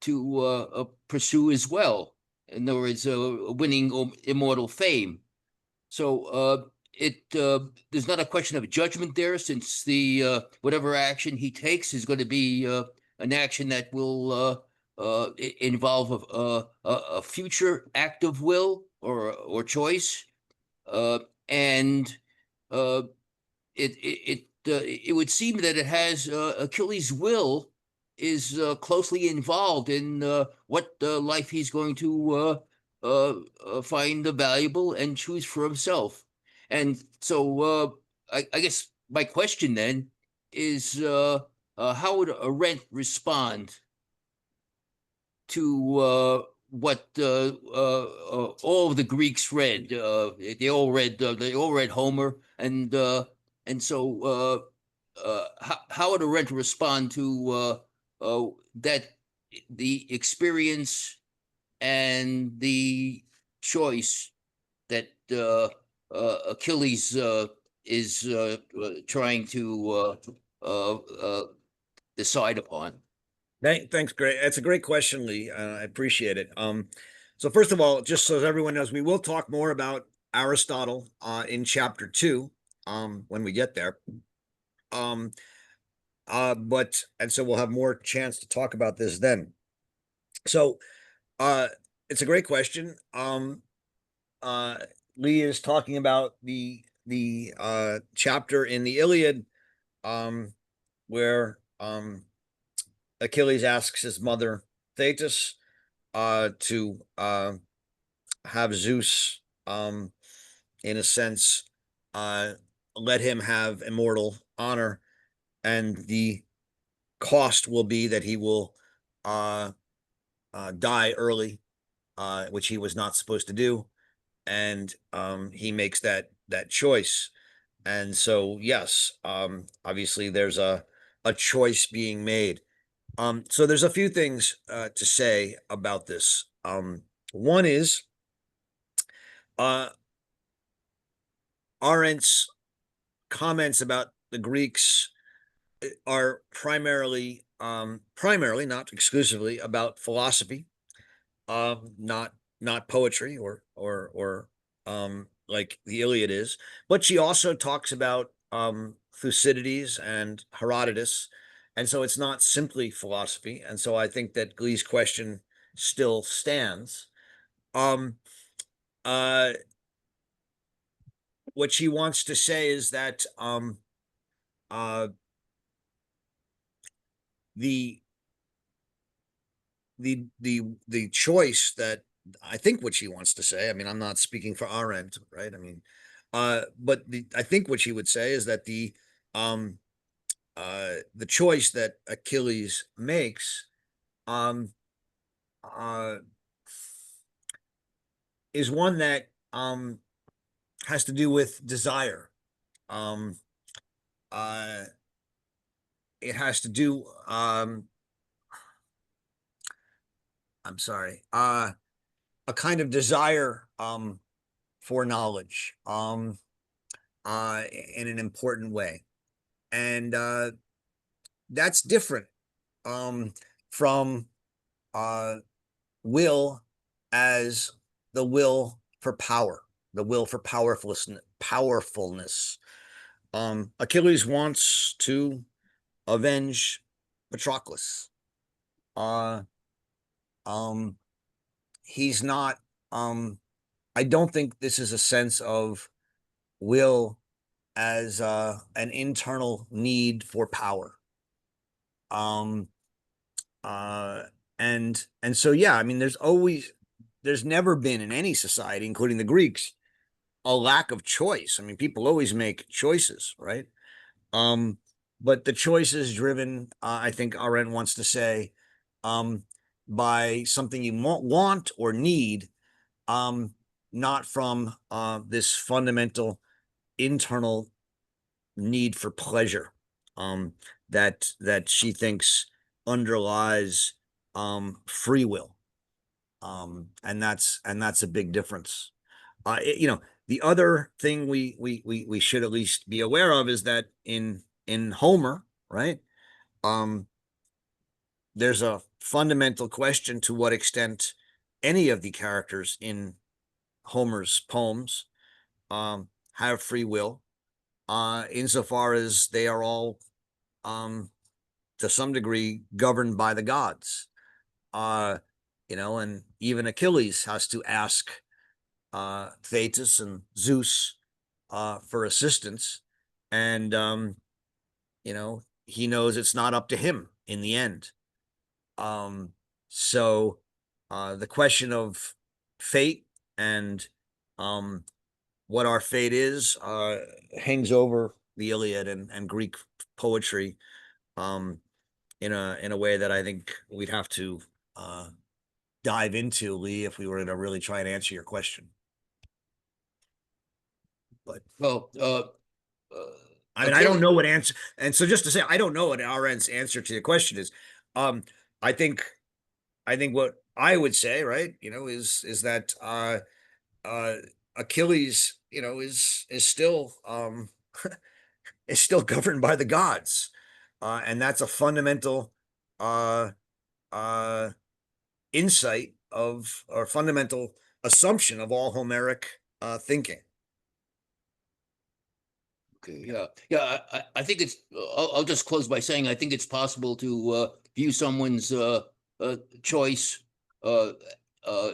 to pursue as well. In other words, winning immortal fame. So there's not a question of judgment there, since the whatever action he takes is going to be an action that will involve a future act of will or choice, and uh, it would seem that it has Achilles' will is closely involved in what life he's going to find valuable and choose for himself. And so I guess my question then is how would Arendt respond to what all of the Greeks read? They all read Homer, and so how would Arendt respond to that the experience and the choice that Achilles is trying to decide upon. Thanks, great. That's a great question, Lee. I appreciate it. So first of all, just so everyone knows, we will talk more about Aristotle in chapter 2 when we get there. And so we'll have more chance to talk about this then. So it's a great question. Lee is talking about the chapter in the Iliad where Achilles asks his mother Thetis to have Zeus, in a sense, let him have immortal honor, and the cost will be that he will die early, which he was not supposed to do, and he makes that choice. And so, yes, obviously, there's a choice being made. So there's a few things to say about this. One is Arendt's comments about the Greeks are primarily, not exclusively, about philosophy, not poetry or like the Iliad is. But she also talks about Thucydides and Herodotus, and so it's not simply philosophy. And so I think that Glee's question still stands. What she wants to say is that the choice that I think what she wants to say, I mean, I'm not speaking for Arendt, right? I mean, but I think what she would say is that the choice that Achilles makes is one that has to do with desire. It has to do I'm sorry, a kind of desire for knowledge in an important way. And that's different from will as the will for power, the will for powerfulness. Achilles wants to avenge Patroclus. He's not, I don't think this is a sense of will as an internal need for power. And so, yeah, I mean, there's never been in any society, including the Greeks, a lack of choice. I mean, people always make choices, right? But the choice is driven, I think Arendt wants to say, by something you want or need, not from this fundamental internal need for pleasure that she thinks underlies free will. And that's a big difference. The other thing we should at least be aware of is that in Homer, right? There's a fundamental question to what extent any of the characters in Homer's poems have free will, insofar as they are all, to some degree, governed by the gods. And even Achilles has to ask Thetis and Zeus for assistance, and he knows it's not up to him in the end. So the question of fate and what our fate is hangs over the Iliad and Greek poetry in a way that I think we'd have to dive into, Lee, if we were to really try and answer your question. But Well, I mean, I don't know what answer, and so just to say, I don't know what Arendt's answer to the question is. I think what I would say, right, is that Achilles, is still is still governed by the gods. And that's a fundamental uh, uh, insight of, or fundamental assumption of all Homeric thinking. Okay, yeah, yeah, I think it's, I'll just close by saying, I think it's possible to view someone's choice. Uh, uh,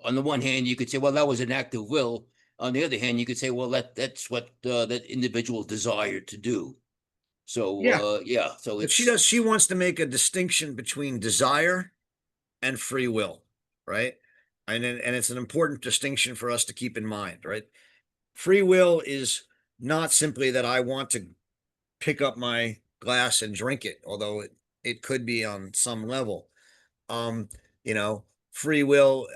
on the one hand, you could say, well, that was an act of will. On the other hand, you could say, well, that's what that individual desired to do. So, Yeah. yeah, so But it's, she wants to make a distinction between desire and free will, right? And it's an important distinction for us to keep in mind, right? Free will is not simply that I want to pick up my glass and drink it, although it could be on some level. Um, you know, free will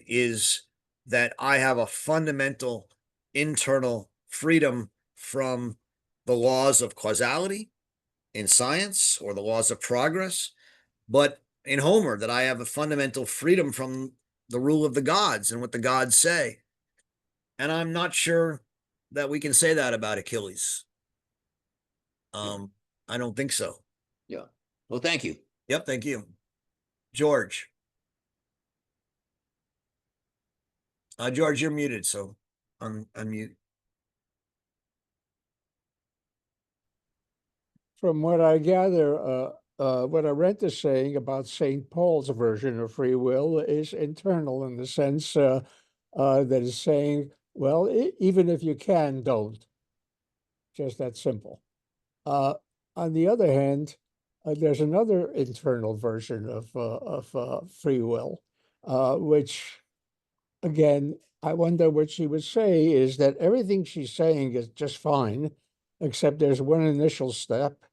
is that I have a fundamental internal freedom from the laws of causality in science or the laws of progress, but in Homer, that I have a fundamental freedom from the rule of the gods and what the gods say. And I'm not sure that we can say that about Achilles. I don't think so. yeah. Well, thank you. Yep, thank you. George. George, you're muted, so unmute. From what I gather, what Arendt is saying about St. Paul's version of free will is internal in the sense that is saying, well, even if you can, don't. Just that simple. On the other hand, there's another internal version of free will, which, again, I wonder what she would say is that everything she's saying is just fine, except there's one initial step,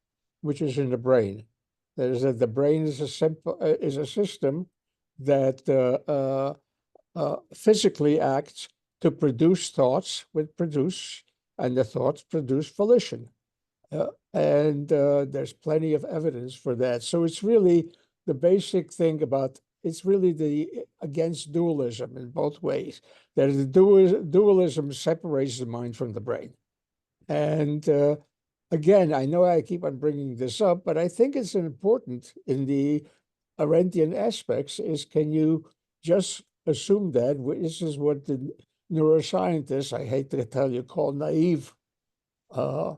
which is in the brain. That is that the brain is a system that physically acts to produce thoughts, which produce, and the thoughts produce volition. And there's plenty of evidence for that. So it's really the basic thing about, it's really the against dualism in both ways. That the dualism separates the mind from the brain. And again, I know I keep on bringing this up, but I think it's important in the Arendtian aspects is, can you just assume that this is what the neuroscientists, I hate to tell you, call naive uh,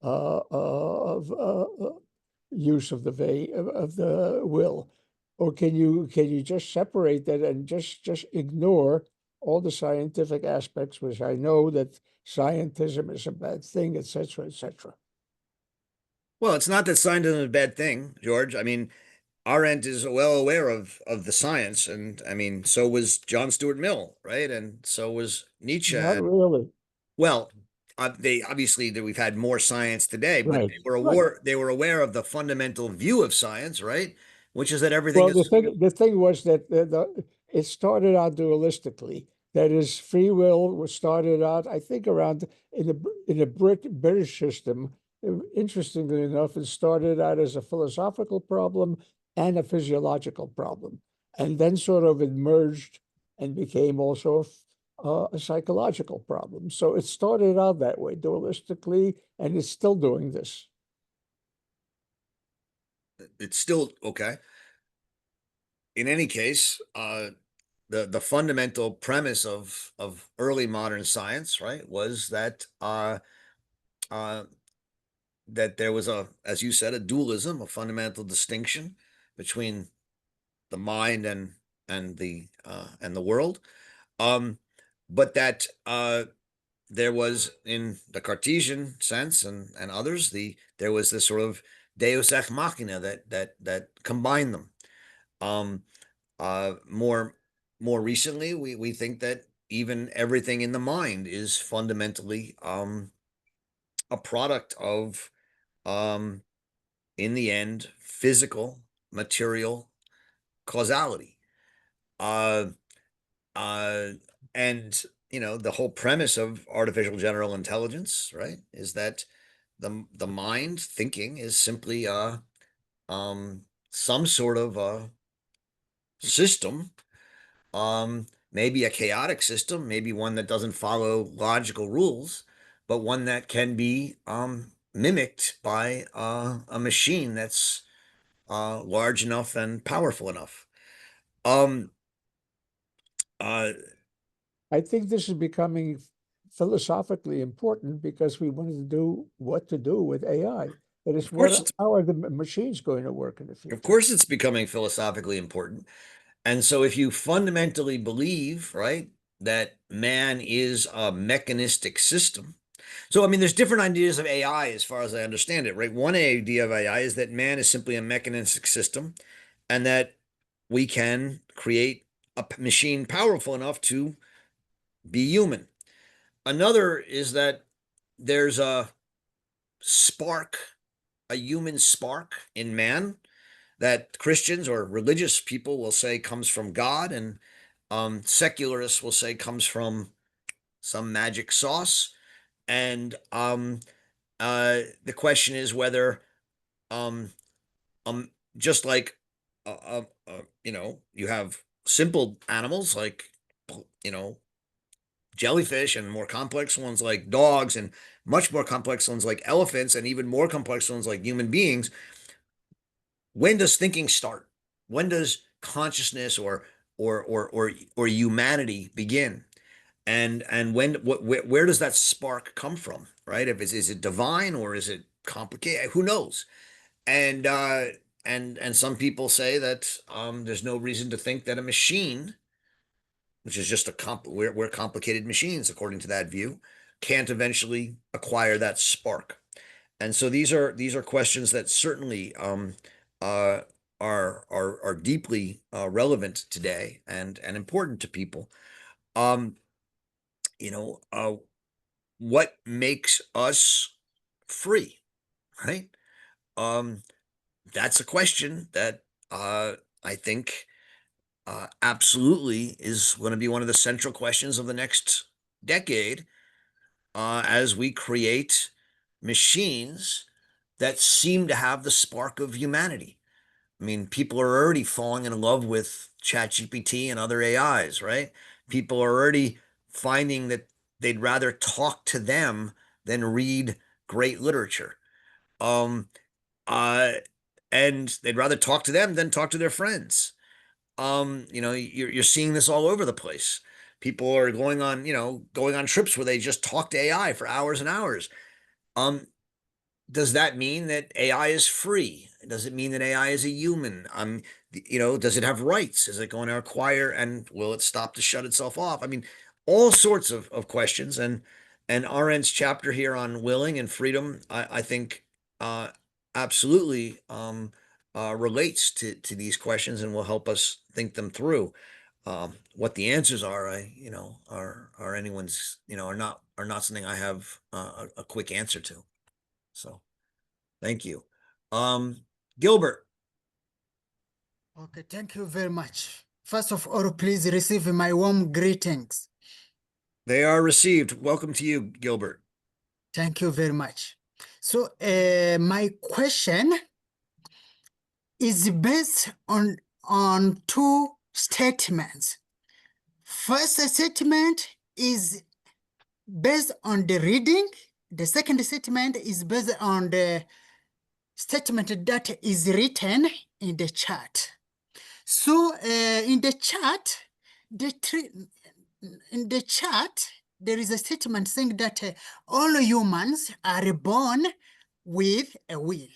of use of the will, or can you just separate that and just ignore all the scientific aspects, which I know that scientism is a bad thing, etc., etc. Well, it's not that science is a bad thing, George. I mean, Arendt is well aware of the science, and I mean, so was John Stuart Mill, right? And so was Nietzsche. Not And, really. well, they obviously that we've had more science today, but Right. they were aware of the fundamental view of science, right? Which is that everything Well, is the thing was that it started out dualistically. That is, free will was started out, I think, around in the British system. Interestingly enough, it started out as a philosophical problem and a physiological problem, and then sort of emerged and became also a psychological problem. So it started out that way, dualistically, and it's still doing this. it's still okay. In any case, the fundamental premise of early modern science, right, was uh, that there was a, as you said, a dualism, a fundamental distinction between the mind and the world, but that there was, in the Cartesian sense and others, there was this sort of Deus ex machina that combined them. Um, more recently, we think that even everything in the mind is fundamentally a product of in the end physical material causality. Uh, uh, and the whole premise of artificial general intelligence, right, is that the mind thinking is simply some sort of a system, maybe a chaotic system, maybe one that doesn't follow logical rules, but one that can be mimicked by a machine that's large enough and powerful enough. Um, uh, I think this is becoming philosophically important because we want to do what to do with AI. It is Of course how are the machines going to work in the of future? course, it's becoming philosophically important. And so if you fundamentally believe, right, that man is a mechanistic system. So, I mean, there's different ideas of AI as far as I understand it, right? One idea of AI is that man is simply a mechanistic system and that we can create a machine powerful enough to be human. Another is that there's a spark, a human spark in man that Christians or religious people will say comes from God, and secularists will say comes from some magic sauce. And the question is whether, um, um, just like, you have simple animals like, jellyfish, and more complex ones like dogs, and much more complex ones like elephants, and even more complex ones like human beings. When does thinking start? When does consciousness or humanity begin? And where does that spark come from? Right? If is it divine or is it complicated? Who knows? And and some people say that there's no reason to think that a machine, which is just we're complicated machines according to that view, can't eventually acquire that spark. And so these are questions that certainly uh, are deeply relevant today and important to people. Um, you know, what makes us free, right? Um, that's a question that I think absolutely is going to be one of the central questions of the next decade, as we create machines that seem to have the spark of humanity. I mean, people are already falling in love with ChatGPT and other AIs, right? People are already finding that they'd rather talk to them than read great literature. Um, uh, and they'd rather talk to them than talk to their friends. You're seeing this all over the place. People are going on trips where they just talk to AI for hours and hours. Um, does that mean that AI is free? Does it mean that AI is a human? Does it have rights? Is it going to acquire, and will it stop to shut itself off? I mean, all sorts of questions. And Arendt's chapter here on willing and freedom, I think uh, absolutely relates to these questions and will help us think them through. What the answers are, are anyone's, are not something I have a quick answer to. So thank you. Gilbert. Okay, thank you very much. First of all, please receive my warm greetings. They are received. Welcome to you, Gilbert. Thank you very much. So my question is based on two statements. First statement is based on the reading. The second statement is based on the statement that is written in the chat. So in the chat, there is a statement saying that all humans are born with a will.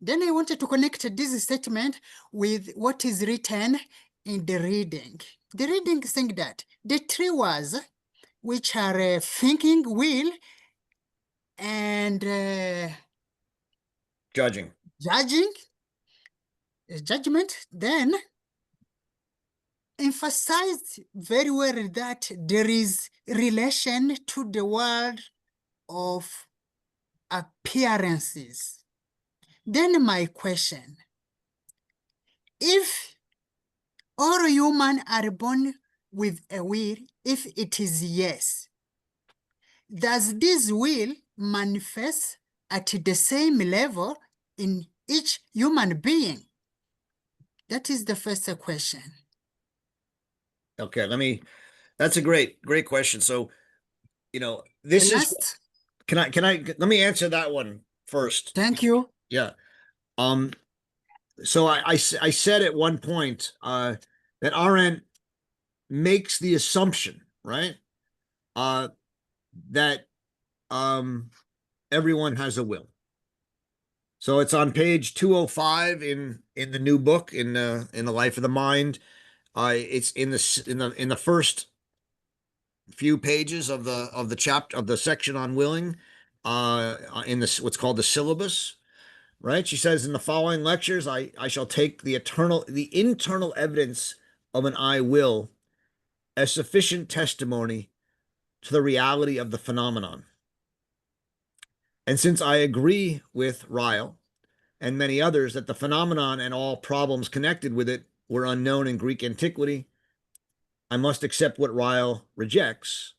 Then I wanted to connect this statement with what is written in the reading. The reading is saying that the three words, which are thinking, will, and Judging. Judgment, then emphasized very well that there is relation to the world of appearances. Then my question, if all humans are born with a will, if it is yes, does this will manifest at the same level in each human being? That is the first question. Okay, that's a great question. So, this is let me answer that one first. Thank you. Yeah. So I said at one point that Arendt makes the assumption, right? That everyone has a will. So it's on page 205 in the new book in the Life of the Mind. It's in the first few pages of the chapter of the section on willing, in this what's called the syllabus. Right? She says in the following lectures, I shall take the internal evidence of an I will as sufficient testimony to the reality of the phenomenon. And since I agree with Ryle and many others that the phenomenon and all problems connected with it were unknown in Greek antiquity, I must accept what Ryle rejects,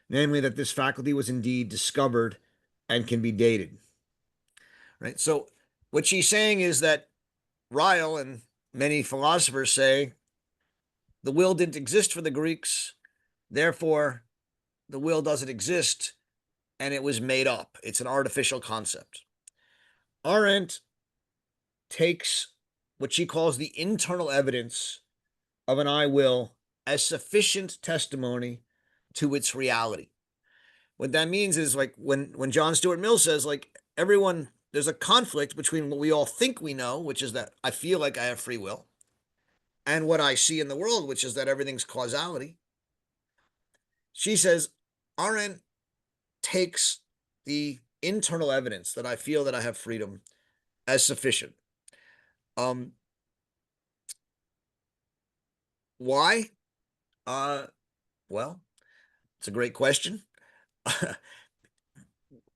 namely that this faculty was indeed discovered and can be dated. Right? So what she's saying is that Ryle and many philosophers say the will didn't exist for the Greeks, therefore the will doesn't exist, and it was made up. It's an artificial concept. Arendt takes what she calls the internal evidence of an I will as sufficient testimony to its reality. What that means is like when John Stuart Mill says, like, everyone, there's a conflict between what we all think we know, which is that I feel like I have free will, and what I see in the world, which is that everything's causality. She says, Arendt takes the internal evidence that I feel that I have freedom as sufficient. Why? Well, it's a great question.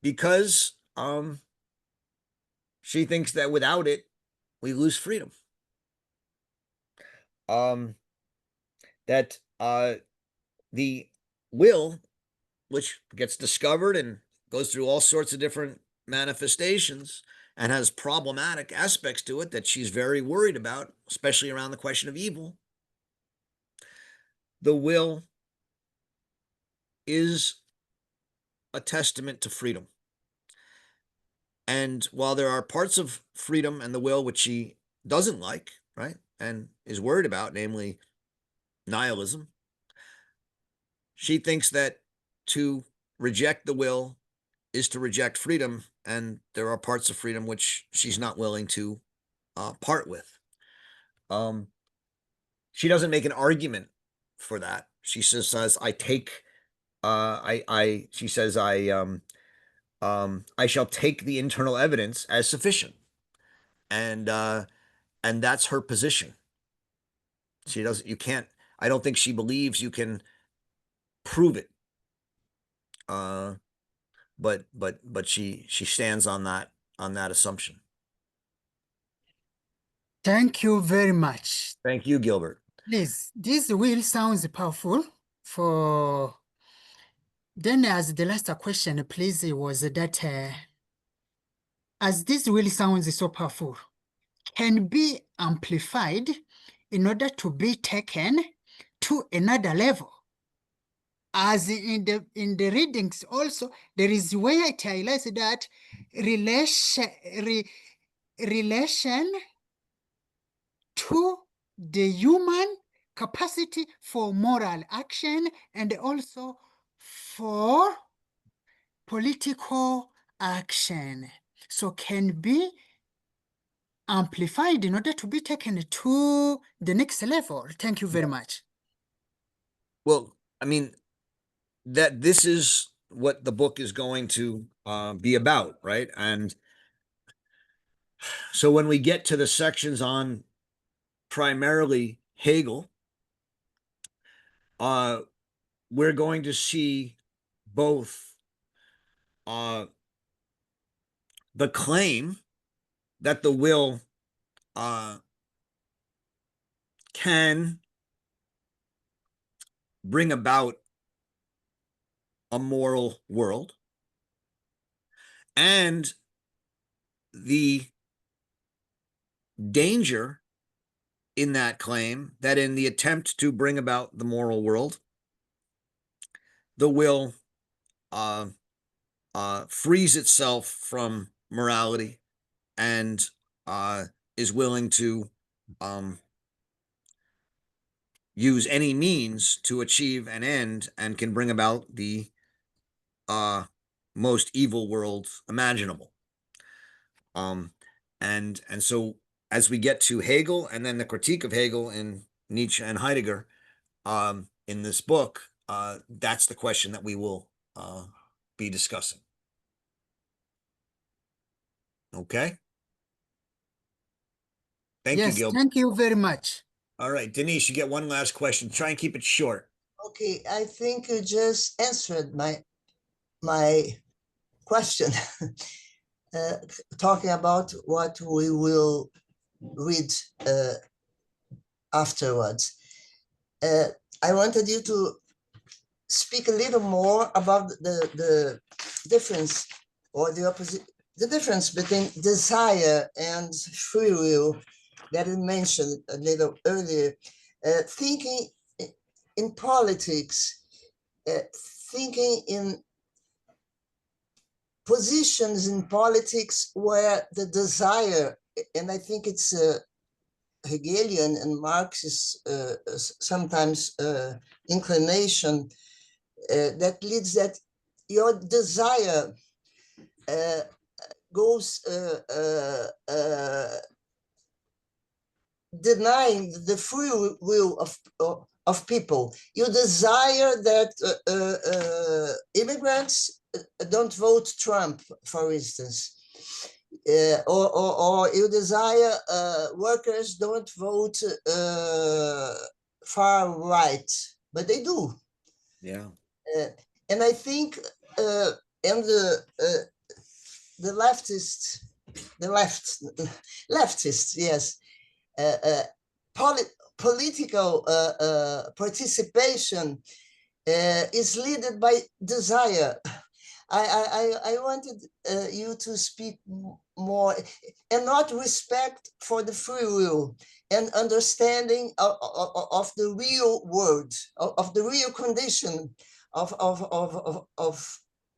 Because she thinks that without it, we lose freedom. That the will, which gets discovered and goes through all sorts of different manifestations and has problematic aspects to it that she's very worried about, especially around the question of evil. The will is a testament to freedom. And while there are parts of freedom and the will which she doesn't like, right, and is worried about, namely nihilism, she thinks that to reject the will is to reject freedom, and there are parts of freedom which she's not willing to part with. She doesn't make an argument for that. She says, I take, she says, I shall take the internal evidence as sufficient. And that's her position. She doesn't, you can't, I don't think she believes you can prove it. But she stands on that assumption. Thank you very much. Thank you, Gilbert. Please, this will sounds powerful for. Then as the last question, please, it was that as this will sounds so powerful, can be amplified in order to be taken to another level. As in the readings also, there is where it highlights that relation to the human capacity for moral action and also for political action. So can be amplified in order to be taken to the next level. Thank you very much. Well, I mean, that this is what the book is going to be about, right? And so when we get to the sections on primarily Hegel, we're going to see both the claim that the will can bring about a moral world, and the danger in that claim that in the attempt to bring about the moral world, the will frees itself from morality and is willing to use any means to achieve an end and can bring about the most evil world imaginable. And so as we get to Hegel and then the critique of Hegel in Nietzsche and Heidegger, in this book, that's the question that we will be discussing. Okay. Thank you, Yes, Gilbert. thank you very much. All right, Denise, you get one last question. Try and keep it short. Okay, I think you just answered my question, talking about what we will read afterwards. I wanted you to speak a little more about the difference or the difference between desire and free will that you mentioned a little earlier. Thinking in politics, thinking in positions in politics where the desire, and I think it's Hegelian and Marxist sometimes inclination that leads that your desire goes denying the free will of people. You desire that immigrants don't vote Trump, for instance. Or you desire workers don't vote far right, but they do. Yeah. And I think, and the leftists, yes, political participation is led by desire. I wanted you to speak more, and not respect for the free will and understanding of the real world, of the real condition of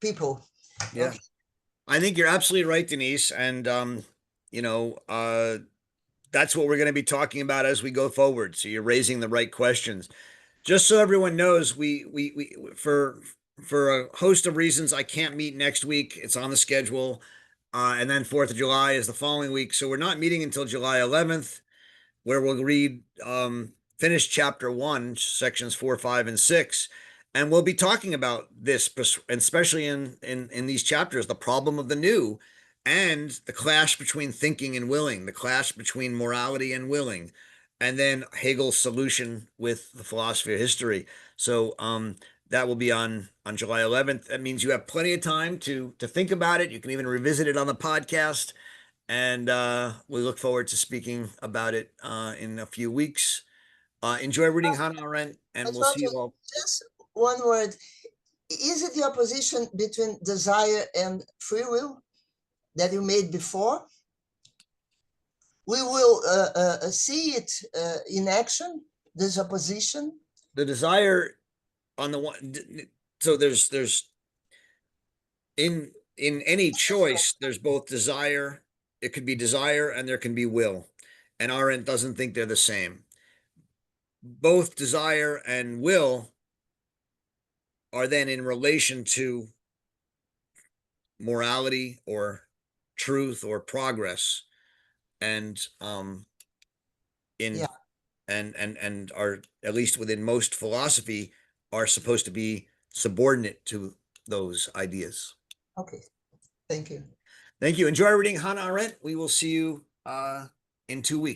people. Yeah. Okay. I think you're absolutely right, Denise. And, that's what we're going to be talking about as we go forward. So you're raising the right questions. Just so everyone knows, we for a host of reasons, I can't meet next week. It's on the schedule. And then 4th of July is the following week. So we're not meeting until July 11th, where we'll read, finish chapter 1, sections 4, 5, and 6. And we'll be talking about this, especially in these chapters, the problem of the new and the clash between thinking and willing, the clash between morality and willing, and then Hegel's solution with the philosophy of history. So that will be on July 11th. That means you have plenty of time to think about it. You can even revisit it on the podcast. And we look forward to speaking about it in a few weeks. Enjoy reading Hannah Arendt, and we'll see you all. Just one word. Is it the opposition between desire and free will that you made before? We will see it in action, this opposition. The desire on the one, so there's in any choice, there's both desire, it could be desire, and there can be will. And Arendt doesn't think they're the same. Both desire and will are then in relation to morality or truth or progress, and Yeah. and are, at least within most philosophy, are supposed to be subordinate to those ideas. Okay, thank you. Thank you. Enjoy reading Hannah Arendt. We will see you in 2 weeks.